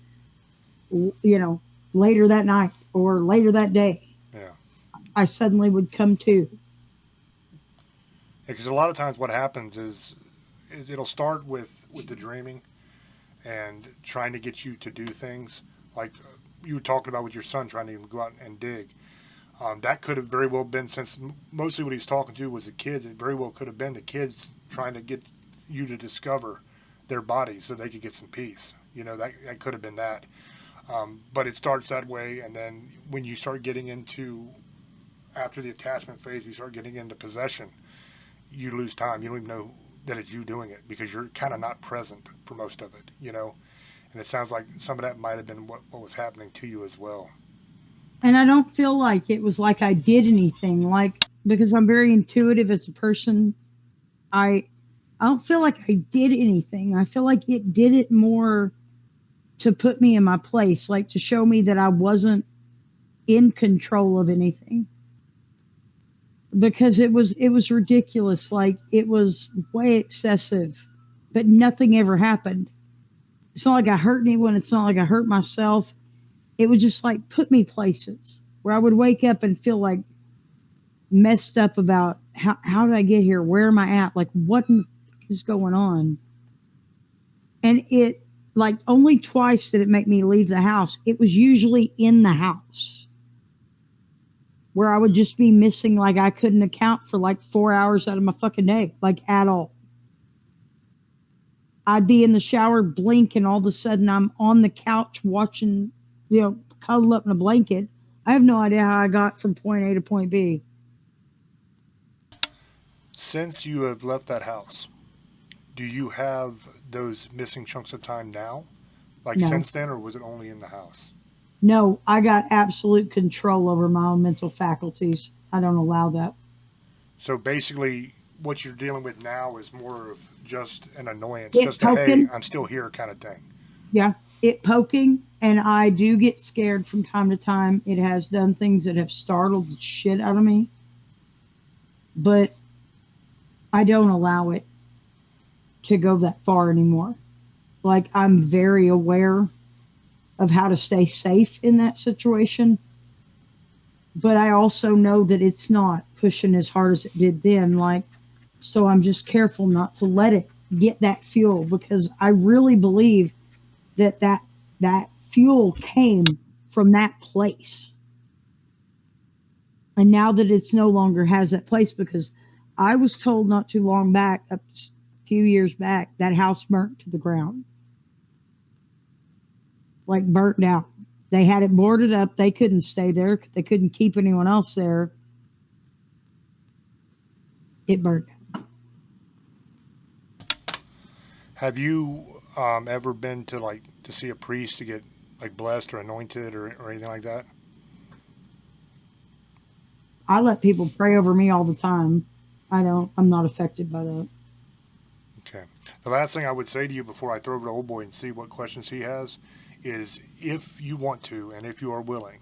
[SPEAKER 4] later that night or later that day.
[SPEAKER 1] Yeah.
[SPEAKER 4] I suddenly would come to.
[SPEAKER 1] Because a lot of times what happens is it'll start with the dreaming and trying to get you to do things like you were talking about with your son trying to go out and dig. That could have very well been, since mostly what he's talking to was the kids, it very well could have been the kids trying to get you to discover their bodies so they could get some peace. That could have been that. But it starts that way, and then when you start getting into, after the attachment phase, you start getting into possession, you lose time. You don't even know that it's you doing it because you're kind of not present for most of it, And it sounds like some of that might have been what was happening to you as well.
[SPEAKER 4] And I don't feel like it was like I did anything, because I'm very intuitive as a person. I don't feel like I did anything. I feel like it did it more to put me in my place, like to show me that I wasn't in control of anything. Because it was ridiculous. Like, it was way excessive, but nothing ever happened. It's not like I hurt anyone. It's not like I hurt myself. It would just like put me places where I would wake up and feel like messed up about how did I get here? Where am I at? Like, what is going on? And it, like, only twice did it make me leave the house. It was usually in the house where I would just be missing. Like, I couldn't account for like 4 hours out of my fucking day, like, at all. I'd be in the shower, blink, and all of a sudden I'm on the couch watching, cuddled up in a blanket. I have no idea how I got from point A to point B.
[SPEAKER 1] Since you have left that house, do you have those missing chunks of time now? Like,
[SPEAKER 4] No.
[SPEAKER 1] Since then, or was it only in the house?
[SPEAKER 4] No, I got absolute control over my own mental faculties. I don't allow that.
[SPEAKER 1] So basically, what you're dealing with now is more of just an annoyance,
[SPEAKER 4] It
[SPEAKER 1] just a,
[SPEAKER 4] poking.
[SPEAKER 1] hey, I'm still here kind of thing.
[SPEAKER 4] Yeah, it poking, and I do get scared from time to time. It has done things that have startled the shit out of me, but I don't allow it to go that far anymore. Like, I'm very aware of how to stay safe in that situation, but I also know that it's not pushing as hard as it did then. Like, so I'm just careful not to let it get that fuel, because I really believe that fuel came from that place. And now that it's no longer has that place, because I was told not too long back, a few years back, that house burnt to the ground. Like, burnt out. They had it boarded up. They couldn't stay there. They couldn't keep anyone else there. It burnt out.
[SPEAKER 1] Have you ever been to see a priest to get like blessed or anointed or anything like that?
[SPEAKER 4] I let people pray over me all the time. I'm not affected by that.
[SPEAKER 1] Okay. The last thing I would say to you before I throw over to Old Boy and see what questions he has is if you want to and if you are willing,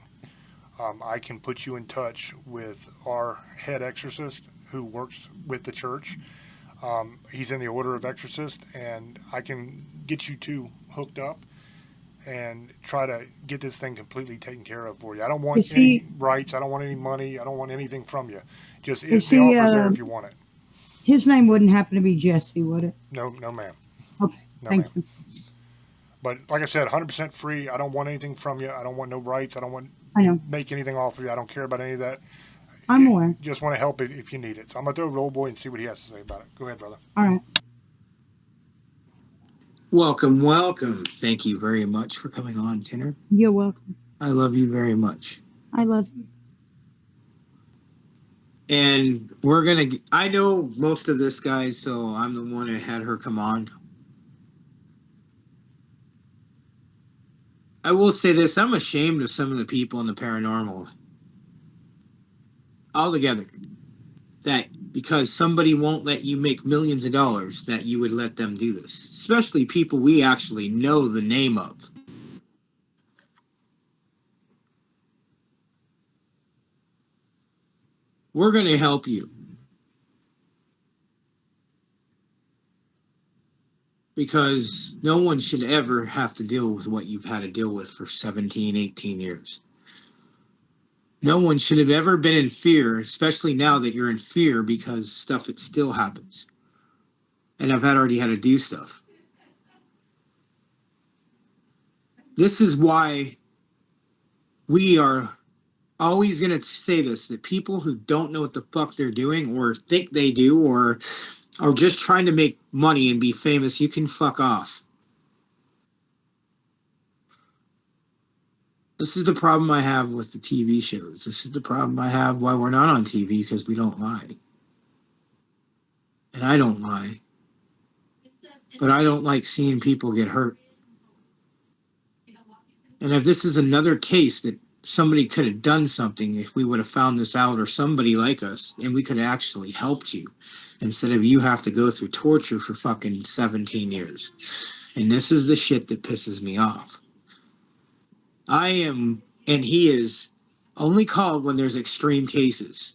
[SPEAKER 1] I can put you in touch with our head exorcist who works with the church. He's in the Order of Exorcists, and I can get you two hooked up and try to get this thing completely taken care of for you. I don't want
[SPEAKER 4] Is
[SPEAKER 1] any
[SPEAKER 4] he
[SPEAKER 1] rights. I don't want any money. I don't want anything from you. Just
[SPEAKER 4] is
[SPEAKER 1] the
[SPEAKER 4] he
[SPEAKER 1] offer's there if you want it.
[SPEAKER 4] his name wouldn't happen to be Jesse, would it?
[SPEAKER 1] No, no, ma'am.
[SPEAKER 4] Okay,
[SPEAKER 1] No,
[SPEAKER 4] thank
[SPEAKER 1] ma'am.
[SPEAKER 4] you.
[SPEAKER 1] But like I said, 100% free. I don't want anything from you. I don't want no rights. I don't want
[SPEAKER 4] I know.
[SPEAKER 1] make anything off of you. I don't care about any of that.
[SPEAKER 4] I'm aware.
[SPEAKER 1] Just want to help if you need it. So I'm going to throw it to Old Boy and see what he has to say about it. Go ahead, brother.
[SPEAKER 4] All right.
[SPEAKER 5] Welcome, welcome. Thank you very much for coming on, Tanner.
[SPEAKER 4] You're welcome.
[SPEAKER 5] I love you very much.
[SPEAKER 4] I love you.
[SPEAKER 5] And we're going to, I know most of this, guys, so I'm the one that had her come on. I will say this, I'm ashamed of some of the people in the paranormal altogether. That because somebody won't let you make millions of dollars, that you would let them do this. Especially people we actually know the name of. We're going to help you. Because no one should ever have to deal with what you've had to deal with for 17, 18 years. No one should have ever been in fear, especially now that you're in fear because stuff, it still happens. And I've already had to do stuff. This is why we are always going to say this, that people who don't know what the fuck they're doing or think they do or are just trying to make money and be famous, you can fuck off. This is the problem I have with the TV shows. This is the problem I have why we're not on TV, because we don't lie. And I don't lie. But I don't like seeing people get hurt. And if this is another case that somebody could have done something, if we would have found this out, or somebody like us, and we could have actually helped you, instead of you have to go through torture for fucking 17 years. And this is the shit that pisses me off. I am, and he is, only called when there's extreme cases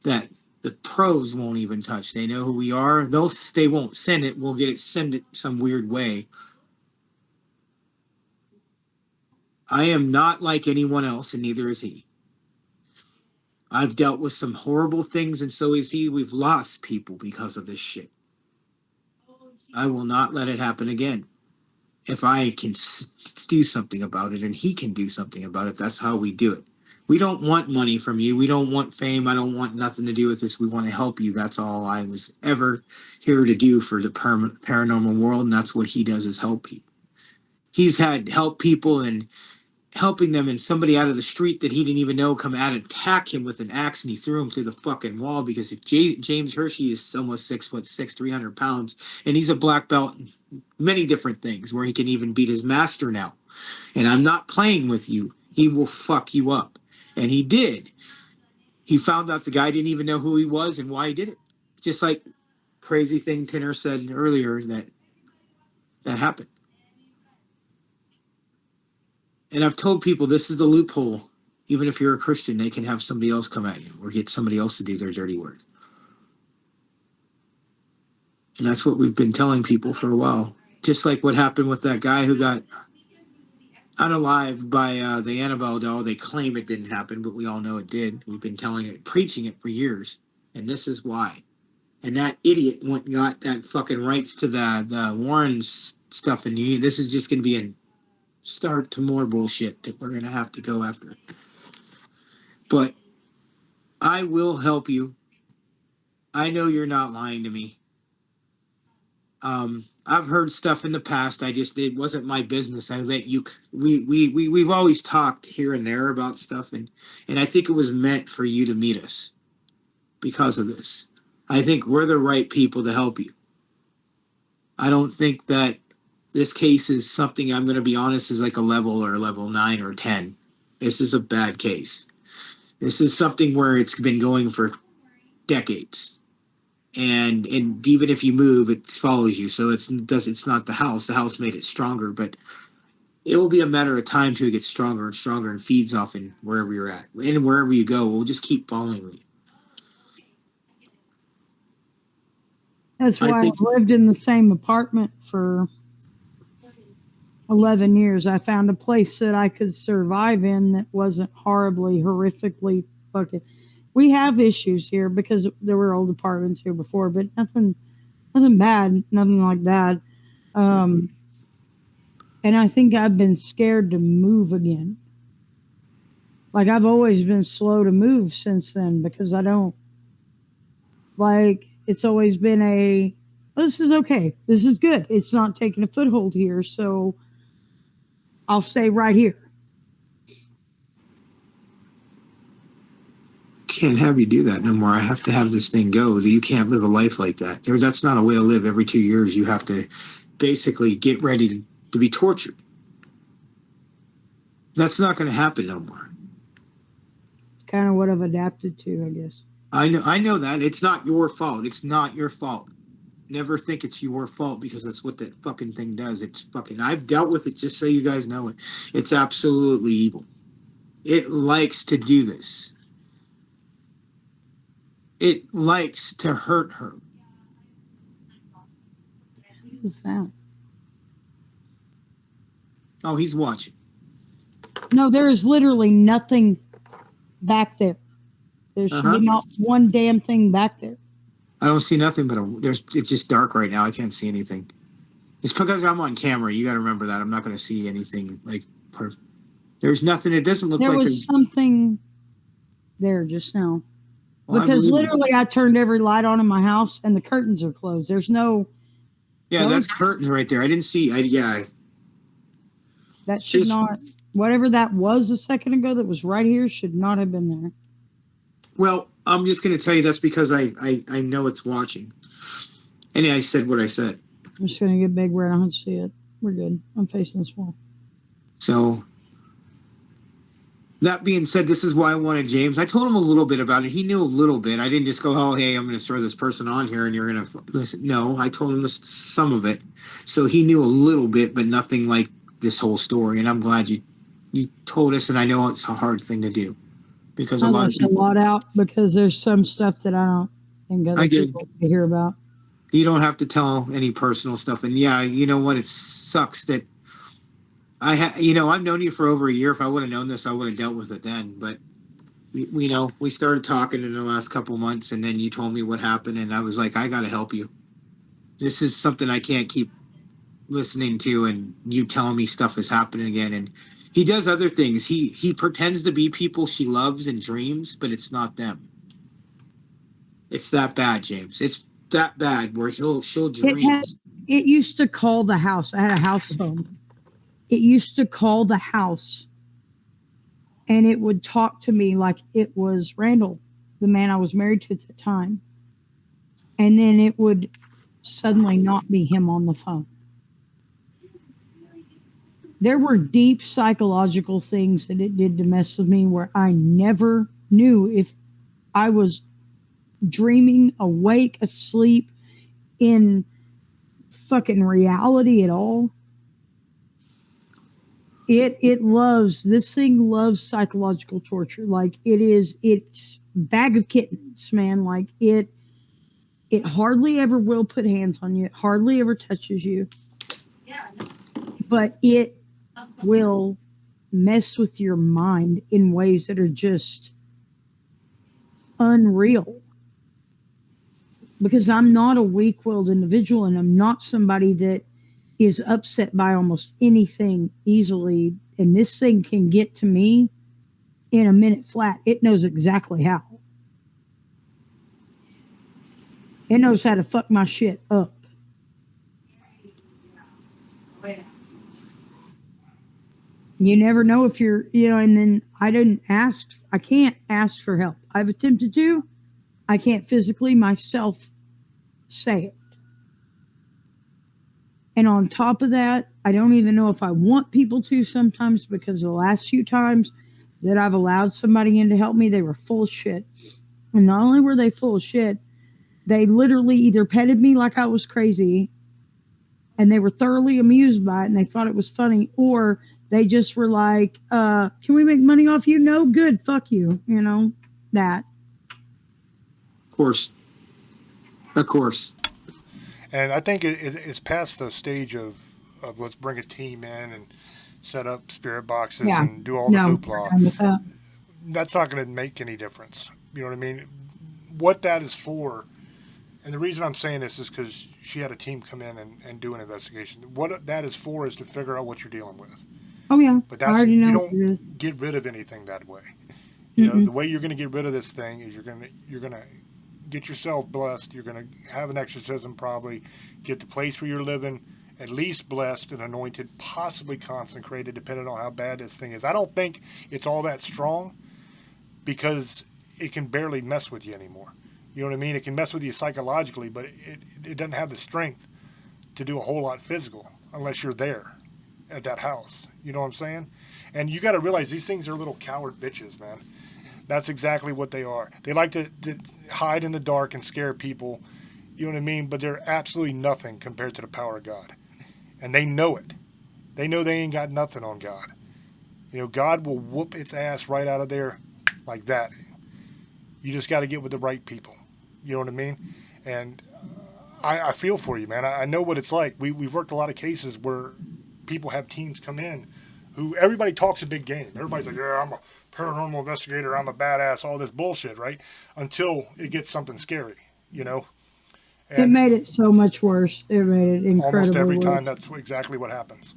[SPEAKER 5] that the pros won't even touch. They know who we are. They won't send it. We'll send it some weird way. I am not like anyone else, and neither is he. I've dealt with some horrible things, and so is he. We've lost people because of this shit. I will not let it happen again. If I can do something about it and he can do something about it, that's how we do it. We don't want money from you. We don't want fame. I don't want nothing to do with this. We want to help you. That's all I was ever here to do for the paranormal world, and that's what he does, is help people. He's had help people and helping them, and somebody out of the street that he didn't even know come out and attack him with an axe, and he threw him through the fucking wall, because if James Hershey is almost 6'6", 300 pounds, and he's a black belt in many different things where he can even beat his master now. And I'm not playing with you. He will fuck you up. And he did. He found out the guy didn't even know who he was and why he did it. Just like crazy thing Tinner said earlier that happened. And I've told people this is the loophole. Even if you're a Christian, they can have somebody else come at you or get somebody else to do their dirty work. And that's what we've been telling people for a while. Just like what happened with that guy who got unalived by the Annabelle doll. They claim it didn't happen, but we all know it did. We've been preaching it for years. And this is why. And that idiot went and got that fucking rights to the Warren's stuff. And this is just going to be a start to more bullshit that we're going to have to go after. But I will help you. I know you're not lying to me. I've heard stuff in the past. It wasn't my business. I let you. We've always talked here and there about stuff, and I think it was meant for you to meet us because of this. I think we're the right people to help you. I don't think that this case is something, I'm going to be honest, is like a level 9 or 10. This is a bad case. This is something where it's been going for decades. and even if you move, it follows you. So it's not the house. The house made it stronger, but it will be a matter of time till it gets stronger and stronger and feeds off in wherever you're at. And wherever you go, we'll just keep following you.
[SPEAKER 4] That's
[SPEAKER 5] I
[SPEAKER 4] why
[SPEAKER 5] think
[SPEAKER 4] I've lived in the same apartment for 11 years. I found a place that I could survive in that wasn't horrifically fucking. We have issues here because there were old apartments here before, but nothing bad, nothing like that. And I think I've been scared to move again. Like, I've always been slow to move since then because I don't like, it's always been this is okay. This is good. It's not taking a foothold here. So I'll stay right here.
[SPEAKER 5] can't have you do that no more. I have to have this thing go. You can't live a life like that. That's not a way to live. Every 2 years, you have to basically get ready to be tortured. That's not going to happen no more.
[SPEAKER 4] It's kind of what I've adapted to, I guess.
[SPEAKER 5] I know that. It's not your fault. It's not your fault. Never think it's your fault because that's what that fucking thing does. It's fucking, I've dealt with it, just so you guys know it. It's absolutely evil. It likes to do this. It likes to hurt her.
[SPEAKER 4] What's that?
[SPEAKER 5] Oh, he's watching.
[SPEAKER 4] No, there is literally nothing back there. There should be not one damn thing back there.
[SPEAKER 5] I don't see nothing but it's just dark right now. I can't see anything. It's because I'm on camera. You got to remember that. I'm not going to see anything there's nothing. It doesn't look like
[SPEAKER 4] there was something there just now. Well, because literally I turned every light on in my house and the curtains are closed. There's no.
[SPEAKER 5] Yeah, that's curtains right there. I didn't see.
[SPEAKER 4] That should not. Whatever that was a second ago that was right here should not have been there.
[SPEAKER 5] Well, I'm just going to tell you that's because I know it's watching. And I said what I said.
[SPEAKER 4] I'm just going to get big where I don't see it. We're good. I'm facing this wall.
[SPEAKER 5] So, that being said, this is why I wanted James. I told him a little bit about it. He knew a little bit. I didn't just go, oh, hey, I'm going to throw this person on here and you're going to listen. No, I told him some of it. So he knew a little bit, but nothing like this whole story. And I'm glad you told us, and I know it's a hard thing to do. Because
[SPEAKER 4] I left a lot out because there's some stuff that I don't think other people to hear about.
[SPEAKER 5] You don't have to tell any personal stuff. And yeah, you know what? It sucks that I've known you for over a year. If I would have known this, I would have dealt with it then. But we started talking in the last couple of months, and then you told me what happened, and I was like, I got to help you. This is something I can't keep listening to, and you telling me stuff is happening again. And he does other things. He pretends to be people she loves and dreams, but it's not them. It's that bad, James. It's that bad where she'll dream.
[SPEAKER 4] It used to call the house. I had a house phone. It used to call the house, and it would talk to me like it was Randall, the man I was married to at the time. And then it would suddenly not be him on the phone. There were deep psychological things that it did to mess with me where I never knew if I was dreaming, awake, asleep, in fucking reality at all. This thing loves psychological torture. Like it's bag of kittens, man. Like it hardly ever will put hands on you. It hardly ever touches you. But it will mess with your mind in ways that are just unreal. Because I'm not a weak-willed individual, and I'm not somebody that is upset by almost anything easily. And this thing can get to me in a minute flat. It knows exactly how. It knows how to fuck my shit up. You never know if you're, and then I can't ask for help. I've attempted to. I can't physically myself say it. And on top of that, I don't even know if I want people to sometimes, because the last few times that I've allowed somebody in to help me, they were full of shit. And not only were they full of shit, they literally either petted me like I was crazy and they were thoroughly amused by it and they thought it was funny, or they just were like, can we make money off you? No, good, fuck you, you know, that.
[SPEAKER 5] Of course. Of course.
[SPEAKER 1] And I think it's past the stage of let's bring a team in and set up spirit boxes
[SPEAKER 4] Yeah.
[SPEAKER 1] and do all the
[SPEAKER 4] No,
[SPEAKER 1] hoopla.
[SPEAKER 4] I'm with that.
[SPEAKER 1] That's not going to make any difference. You know what I mean? What that is for, and the reason I'm saying this is because she had a team come in and do an investigation. What that is for is to figure out what you're dealing with.
[SPEAKER 4] Oh yeah,
[SPEAKER 1] But
[SPEAKER 4] I
[SPEAKER 1] that's,
[SPEAKER 4] already know
[SPEAKER 1] you
[SPEAKER 4] what it is.
[SPEAKER 1] don't get rid of anything that way. You know,
[SPEAKER 4] Mm-mm.
[SPEAKER 1] the way you're going to get rid of this thing is you're going to get yourself blessed. You're going to have an exorcism, probably get the place where you're living at least blessed and anointed, possibly consecrated, depending on how bad this thing is. I don't think it's all that strong because it can barely mess with you anymore. You know what I mean? It can mess with you psychologically, but it doesn't have the strength to do a whole lot physical unless you're there at that house. You know what I'm saying? And you got to realize these things are little coward bitches, man. That's exactly what they are. They like to hide in the dark and scare people. You know what I mean? But they're absolutely nothing compared to the power of God. And they know it. They know they ain't got nothing on God. You know, God will whoop its ass right out of there like that. You just got to get with the right people. You know what I mean? And I feel for you, man. I know what it's like. We've worked a lot of cases where people have teams come in who everybody talks a big game. Everybody's like, yeah, I'm a paranormal investigator. I'm a badass, all this bullshit, right? Until it gets something scary, you know?
[SPEAKER 4] It
[SPEAKER 1] And
[SPEAKER 4] made it so much worse. It made it incredibly
[SPEAKER 1] almost every
[SPEAKER 4] worse.
[SPEAKER 1] time that's exactly what happens.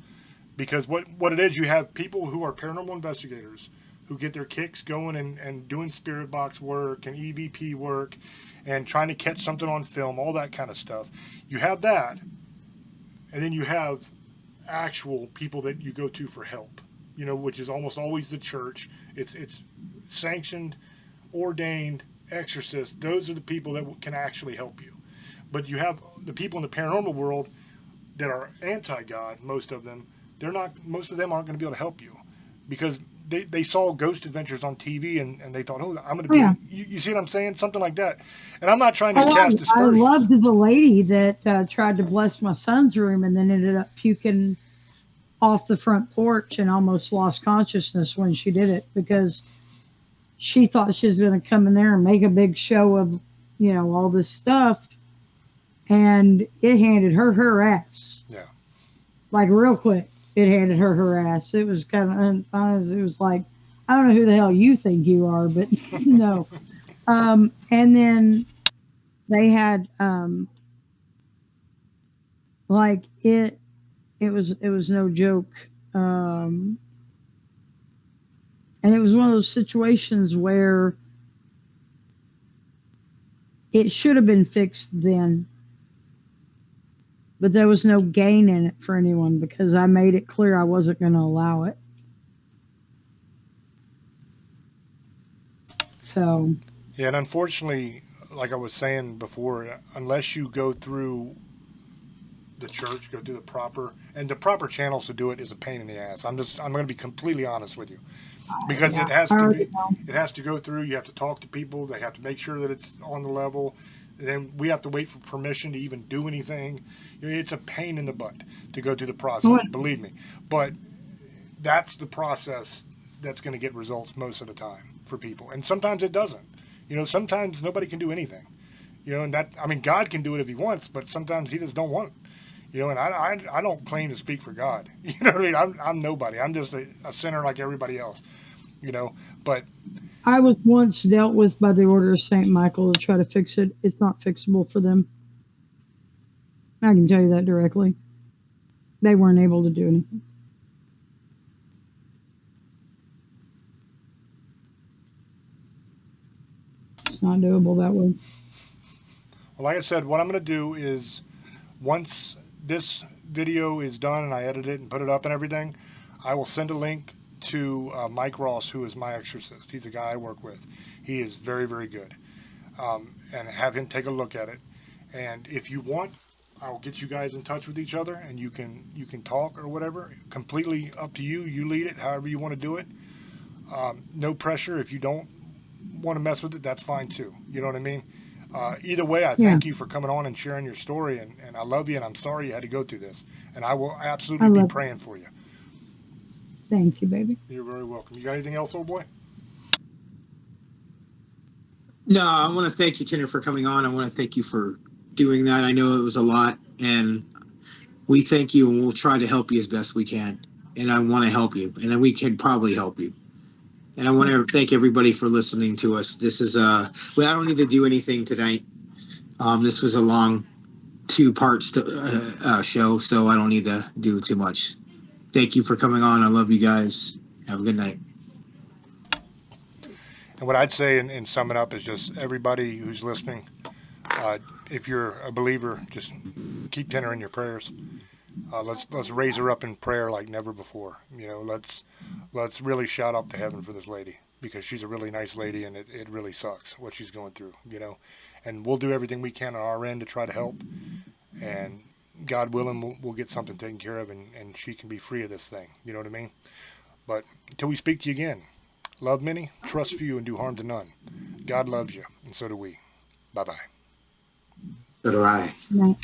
[SPEAKER 1] Because what it is, you have people who are paranormal investigators who get their kicks going and doing spirit box work and EVP work and trying to catch something on film, all that kind of stuff. You have that, and then you have actual people that you go to for help, you know, which is almost always the church. It's sanctioned, ordained exorcists. Those are the people that can actually help you. But you have the people in the paranormal world that are anti-God, most of them. Most of them aren't going to be able to help you because they saw Ghost Adventures on TV and they thought, oh, I'm going to be,
[SPEAKER 4] Yeah.
[SPEAKER 1] you see what I'm saying? Something like that. And I'm not trying to
[SPEAKER 4] Oh,
[SPEAKER 1] cast
[SPEAKER 4] I
[SPEAKER 1] aspersions.
[SPEAKER 4] loved the lady that tried to bless my son's room and then ended up puking off the front porch and almost lost consciousness when she did it because she thought she was going to come in there and make a big show of, you know, all this stuff. And it handed her ass.
[SPEAKER 1] Yeah.
[SPEAKER 4] Like real quick, it handed her ass. It was kind of, it was like, I don't know who the hell you think you are, but no. And then they had, like it was no joke. And it was one of those situations where it should have been fixed then. But there was no gain in it for anyone because I made it clear I wasn't going to allow it. So.
[SPEAKER 1] Yeah, and unfortunately, like I was saying before, unless you go through the church, go through the proper channels to do it is a pain in the ass. I'm going to be completely honest with you. Because
[SPEAKER 4] Yeah,
[SPEAKER 1] it has to go through, you have to talk to people, they have to make sure that it's on the level. And then we have to wait for permission to even do anything. It's a pain in the butt to go through the process, believe me. But that's the process that's going to get results most of the time for people. And sometimes it doesn't. You know, sometimes nobody can do anything. You know, and God can do it if he wants, but sometimes he just don't want it. You know, and I don't claim to speak for God. You know what I mean? I'm nobody. I'm just a sinner like everybody else. You know, but
[SPEAKER 4] I was once dealt with by the Order of St. Michael to try to fix it. It's not fixable for them. I can tell you that directly. They weren't able to do anything. It's not doable that way.
[SPEAKER 1] well, like I said, what I'm going to do is once this video is done and I edit it and put it up and everything, I will send a link to Mike Ross, who is my exorcist. He's a guy I work with. He is very, very good. And have him take a look at it. And if you want, I'll get you guys in touch with each other and you can talk or whatever. Completely up to you. You lead it however you want to do it. No pressure. If you don't want to mess with it, that's fine too. You know what I mean? Either way, I thank you for coming on and sharing your story, and I love you, and I'm sorry you had to go through this, and I will absolutely be praying for you.
[SPEAKER 4] Thank you, baby.
[SPEAKER 1] You're very welcome. You got anything else, old boy?
[SPEAKER 5] No, I want to thank you, Tanner, for coming on. I want to thank you for doing that. I know it was a lot, and we thank you, and we'll try to help you as best we can. And I want to help you, and we can probably help you. And I want to thank everybody for listening to us. This is well, I don't need to do anything tonight. This was a long 2-part show, so I don't need to do too much. Thank you for coming on. I love you guys. Have a good night.
[SPEAKER 1] And what I'd say in summing up is just everybody who's listening, if you're a believer, just keep Tanner in your prayers. Let's raise her up in prayer like never before. You know, let's really shout up to heaven for this lady, because she's a really nice lady, and it really sucks what she's going through, you know. And we'll do everything we can on our end to try to help. And God willing, we'll get something taken care of, and she can be free of this thing. You know what I mean? But until we speak to you again, love many, trust few, and do harm to none. God loves you, and so do we. Bye-bye.
[SPEAKER 5] So do I.
[SPEAKER 4] Night.